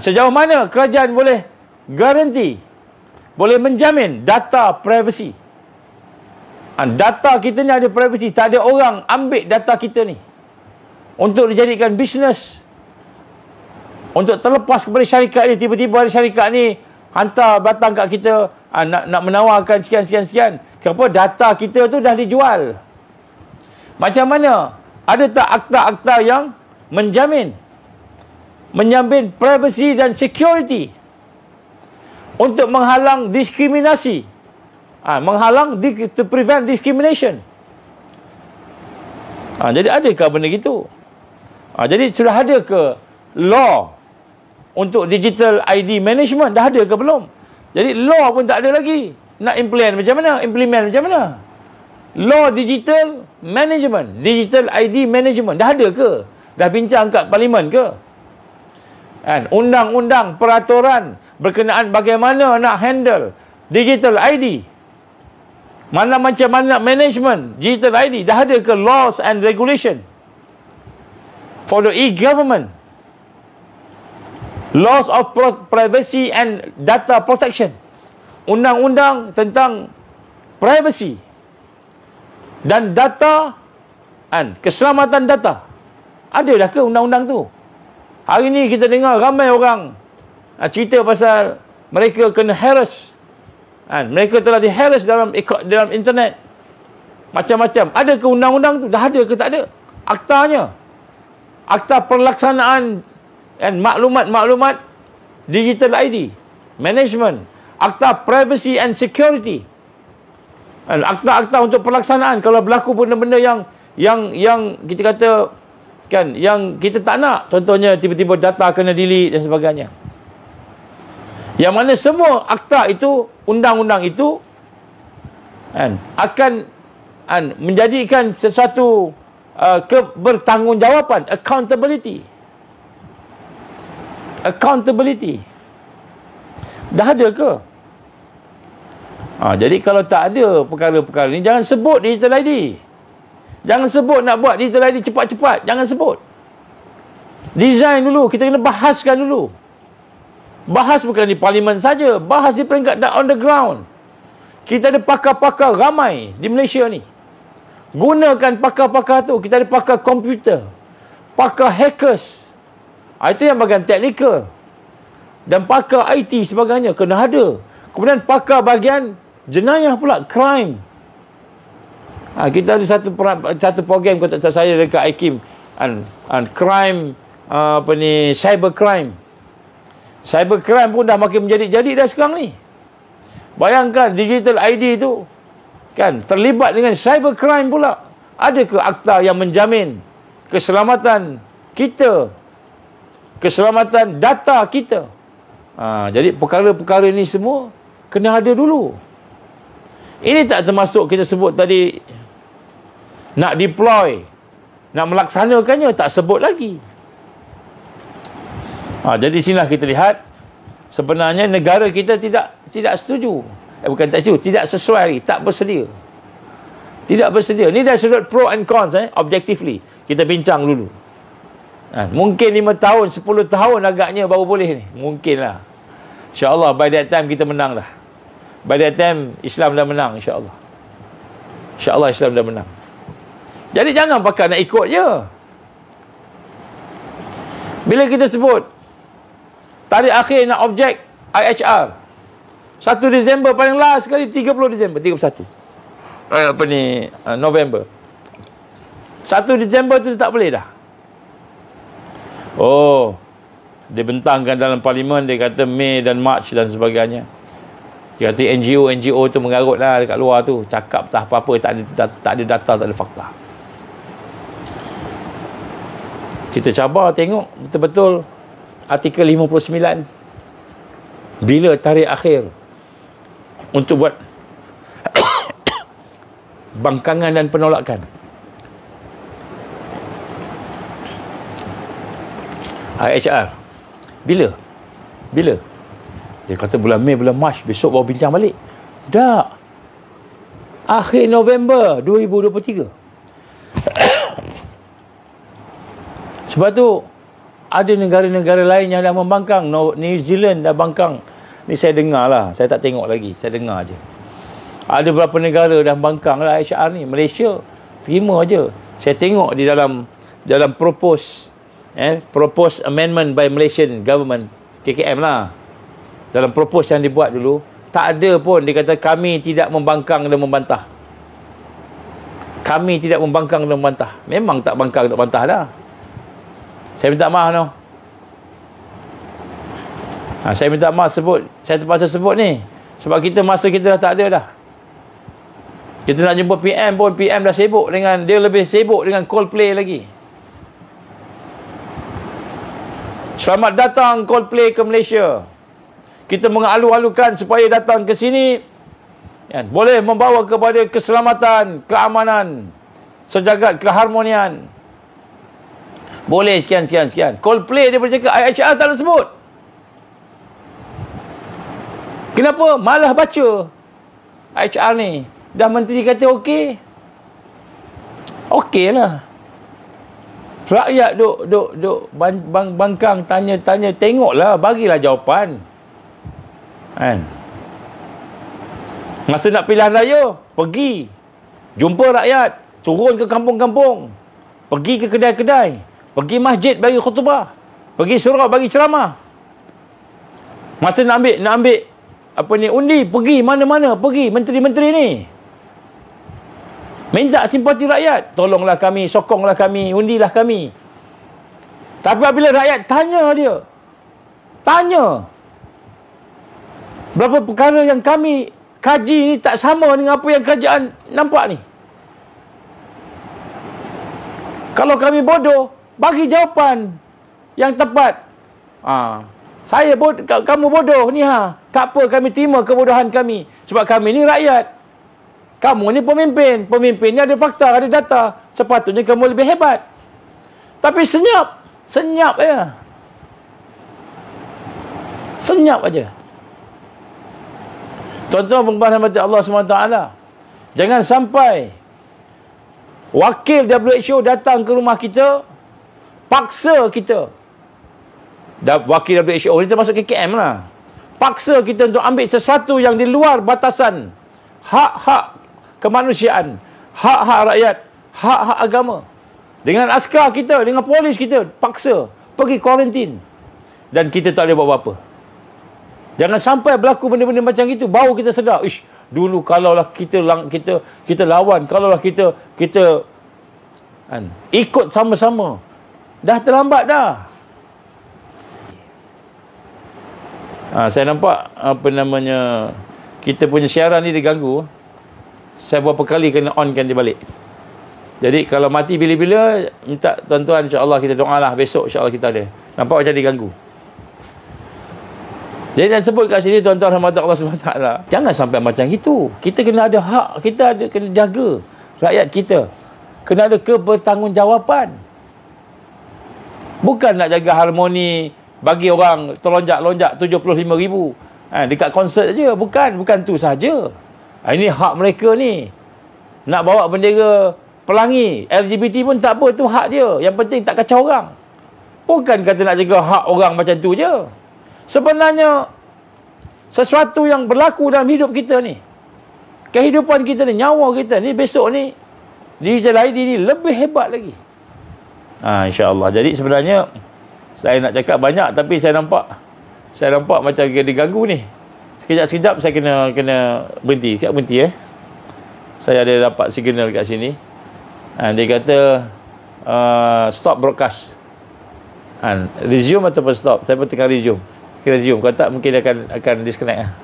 Sejauh mana kerajaan boleh garanti, boleh menjamin data privacy? Data kita ni ada privacy. Tak ada orang ambil data kita ni untuk dijadikan bisnes, untuk terlepas kepada syarikat ni. Tiba-tiba ada syarikat ni hantar batang kat kita, nak menawarkan sekian. Kenapa? Data kita tu dah dijual. Macam mana? Ada tak akta-akta yang menjamin menjamin privacy dan security, untuk menghalang diskriminasi, to prevent discrimination. Jadi adakah benda gitu? Jadi sudah ada ke law untuk digital ID management? Dah ada ke belum? Jadi law pun tak ada lagi. Nak implement macam mana? Law digital management, digital ID management, dah ada ke? Dah bincang kat parlimen ke? Undang-undang peraturan berkenaan bagaimana nak handle digital ID, macam mana management digital ID, dah ada ke laws and regulation for the e-government, laws of privacy and data protection, undang-undang tentang privacy dan data dan keselamatan data. Ada dah ke undang-undang tu? Hari ni kita dengar ramai orang cerita pasal mereka kena harass. Mereka telah di-harass dalam internet. Macam-macam. Ada ke undang-undang tu? Dah ada ke tak ada? Aktanya. Akta pelaksanaan maklumat digital ID management. Akta privacy and security. Akta-akta untuk pelaksanaan kalau berlaku benda-benda yang kita kata kan, yang kita tak nak, contohnya tiba-tiba data kena delete dan sebagainya, yang mana semua akta itu, undang-undang itu akan menjadikan sesuatu kebertanggungjawaban, accountability. Dah ada ke? Jadi kalau tak ada perkara-perkara ni, jangan sebut digital ID. Jangan sebut nak buat digital ID cepat-cepat. Jangan sebut. Design dulu. Kita kena bahaskan dulu. Bahas bukan di parlimen saja. Bahas di peringkat on the ground. Kita ada pakar-pakar ramai di Malaysia ni. Gunakan pakar-pakar tu. Kita ada pakar komputer, pakar hackers. Itu yang bahagian teknikal. Dan pakar IT sebagainya kena ada. Kemudian pakar bahagian jenayah pula, crime. Kita ada satu program kata saya dekat IKIM, crime, cyber crime. Cyber crime pun dah makin menjadi-jadi dah sekarang ni. Bayangkan digital ID tu kan terlibat dengan cyber crime pula. Ada ke akta yang menjamin keselamatan kita, keselamatan data kita? Jadi perkara-perkara ni semua kena ada dulu. Ini tak termasuk kita sebut tadi nak deploy, nak melaksanakannya, tak sebut lagi. Jadi sinilah kita lihat sebenarnya negara kita tidak setuju. Bukan tak setuju, tidak sesuai, tak bersedia. Tidak bersedia. Ni dah sudut pro and cons, objectively. Kita bincang dulu. Mungkin 5 tahun, 10 tahun agaknya baru boleh ni. Mungkinlah. InsyaAllah by that time kita menang dah. By that time Islam dah menang, insyaAllah. InsyaAllah Islam dah menang. Jadi jangan pakai nak ikut je. Bila kita sebut tarikh akhir nak objek IHR 1 Disember paling last sekali, 30 Disember 31 November. 1 Disember tu tak boleh dah. Dia bentangkan dalam parlimen, dia kata Mei dan Mac dan sebagainya. Dia kata NGO tu mengarut lah dekat luar tu, cakap tak apa-apa, tak ada data, tak ada fakta. Kita cabar tengok betul-betul artikel 59. Bila tarikh akhir untuk buat bangkangan dan penolakan. IHR. Bila? Dia kata bulan Mei, bulan Mac, besok baru bincang balik. Tak. Akhir November 2023. Sebab tu ada negara-negara lain yang dah membangkang. New Zealand dah bangkang. Ni saya dengar lah. Saya tak tengok lagi. Saya dengar je. Ada beberapa negara dah bangkang lah IHR ni. Malaysia terima je. Saya tengok di dalam propose amendment by Malaysian government, KKM lah. Dalam propose yang dibuat dulu, tak ada pun dia kata kami tidak membangkang dan membantah. Kami tidak membangkang dan membantah. Memang tak bangkang tak bantah dah. Saya minta maaf Saya minta maaf sebut, saya terpaksa sebut ni. Sebab masa kita dah tak ada dah. Kita nak jumpa PM pun, PM dah sibuk dengan, dia lebih sibuk dengan Coldplay lagi. Selamat datang Coldplay ke Malaysia. Kita mengalu-alukan supaya datang ke sini, kan, boleh membawa kepada keselamatan, keamanan, sejagat keharmonian. Boleh sekian. Coldplay dia bercakap, IHR tak ada sebut. Kenapa? Malah baca IHR ni. Dah menteri kata okey. Okey lah. Rakyat duk bangkang tanya, tengoklah, bagilah jawapan. Kan? Masa nak pilihan raya, pergi jumpa rakyat, turun ke kampung-kampung, pergi ke kedai-kedai, pergi masjid bagi khutbah, pergi surau bagi ceramah. Masa nak ambil undi, pergi mana-mana, pergi menteri-menteri ni. Minta simpati rakyat. Tolonglah kami, sokonglah kami, undilah kami. Tapi apabila rakyat tanya dia, berapa perkara yang kami kaji ni tak sama dengan apa yang kerajaan nampak ni. Kalau kami bodoh, bagi jawapan yang tepat. Kamu bodoh ni tak apa, kami terima kebodohan kami. Sebab kami ni rakyat. Kamu ni pemimpin. Pemimpin ni ada fakta, ada data. Sepatutnya kamu lebih hebat. Tapi senyap aja. Senyap aja. Tuan-tuan dan puan Allah SWT, jangan sampai wakil WHO datang ke rumah kita, paksa kita. Wakil WHO ni termasuk KKM lah. Paksa kita untuk ambil sesuatu yang di luar batasan hak-hak kemanusiaan, hak-hak rakyat, hak-hak agama. Dengan askar kita, dengan polis kita, paksa pergi kuarantin. Dan kita tak boleh buat apa-apa. Jangan sampai berlaku benda-benda macam itu, baru kita sedar, dulu kalaulah kita lawan, kalaulah kita ikut sama-sama, dah terlambat dah. Saya nampak kita punya siaran ni diganggu. Saya berapa kali kena onkan dia balik. Jadi kalau mati bila-bila, minta tuan-tuan, insya-Allah kita doalah, besok insya-Allah kita ada. Nampak macam diganggu. Jadi dan sebut kat sini, tuan-tuan rahmat Allah SWT, jangan sampai macam itu. Kita kena ada hak, kena jaga rakyat kita. Kena ada kebertanggungjawaban. Bukan nak jaga harmoni bagi orang terlonjak-lonjak 75,000 dekat konsert je. Bukan tu saja. Ini hak mereka ni. Nak bawa bendera pelangi LGBT pun tak apa, tu hak dia. Yang penting tak kacau orang. Bukan kata nak jaga hak orang macam tu je. Sebenarnya sesuatu yang berlaku dalam hidup kita ni, kehidupan kita ni, nyawa kita ni, besok ni digital ID ni lebih hebat lagi. InsyaAllah. Jadi sebenarnya saya nak cakap banyak, tapi saya nampak macam diganggu ni. Sekejap saya kena berhenti. Saya ada dapat signal kat sini. Dia kata stop broadcast. Resume ataupun stop. Saya pun tengah resume. Kalau tak mungkin dia akan disconnect.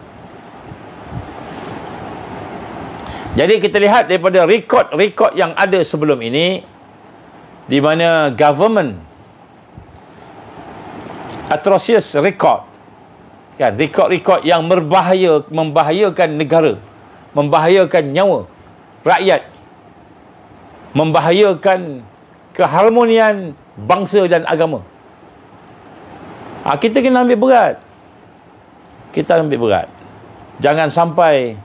Jadi kita lihat daripada rekod yang ada sebelum ini, di mana government atrocious record, kan, rekod yang membahayakan negara, membahayakan nyawa rakyat, membahayakan keharmonian bangsa dan agama. Kita kena ambil berat. Jangan sampai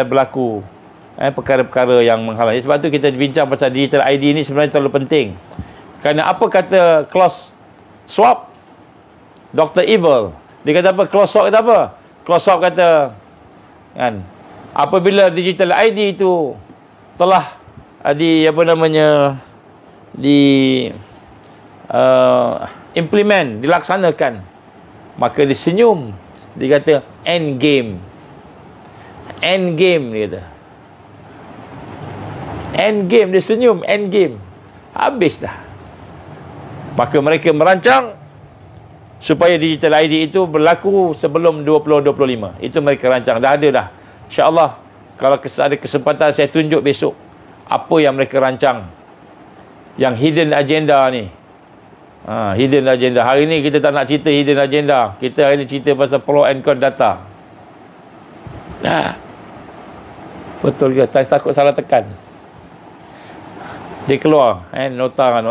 berlaku perkara-perkara yang menghalangi. Sebab tu kita bincang pasal digital ID ni sebenarnya terlalu penting. Kerana apa kata Klaus Schwab, Dr. Evil, dia kata apa? Klaus Schwab kata apa? Klaus Schwab kata, kan, apabila digital ID itu telah implement, dilaksanakan, maka dia senyum. Dia kata end game, dia kata end game. Dia senyum, end game, habis dah. Maka mereka merancang supaya digital ID itu berlaku sebelum 2025. Itu mereka rancang. Dah ada dah. InsyaAllah, kalau ada kesempatan saya tunjuk besok apa yang mereka rancang. Yang hidden agenda ni. Hidden agenda. Hari ni kita tak nak cerita hidden agenda. Kita hari ni cerita pasal pro and con data. Betul ke? Takut salah tekan. Dia keluar. Nota.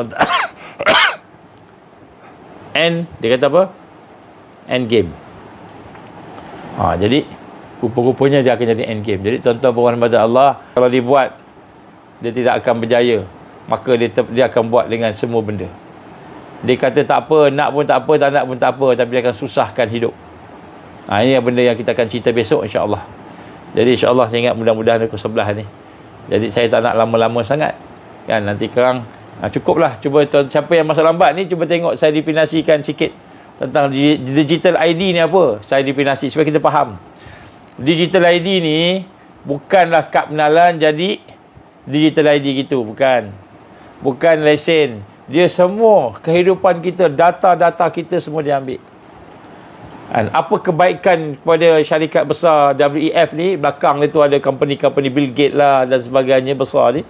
End. Dia kata apa? End game. Jadi rupa-rupanya dia akan jadi end game. Jadi tuan-tuan berhormat pada Allah, kalau dibuat, dia tidak akan berjaya. Maka dia akan buat dengan semua benda. Dia kata tak apa, nak pun tak apa, tak nak pun tak apa, tapi dia akan susahkan hidup. Ini benda yang kita akan cerita besok, insya-Allah. Jadi insya-Allah saya ingat mudah-mudahan pukul 11 ni. Jadi saya tak nak lama-lama sangat. Kan nanti korang cukuplah. Cuba siapa yang masuk lambat ni, cuba tengok saya definasikan sikit tentang digital ID ni apa. Saya definasi supaya kita faham. Digital ID ni bukanlah kad pengenalan jadi digital ID gitu, bukan. Bukan lesen. Dia semua kehidupan kita, data-data kita semua dia ambil. Apa kebaikan kepada syarikat besar WEF ni, belakang dia tu ada company Bill Gates lah dan sebagainya besar ni.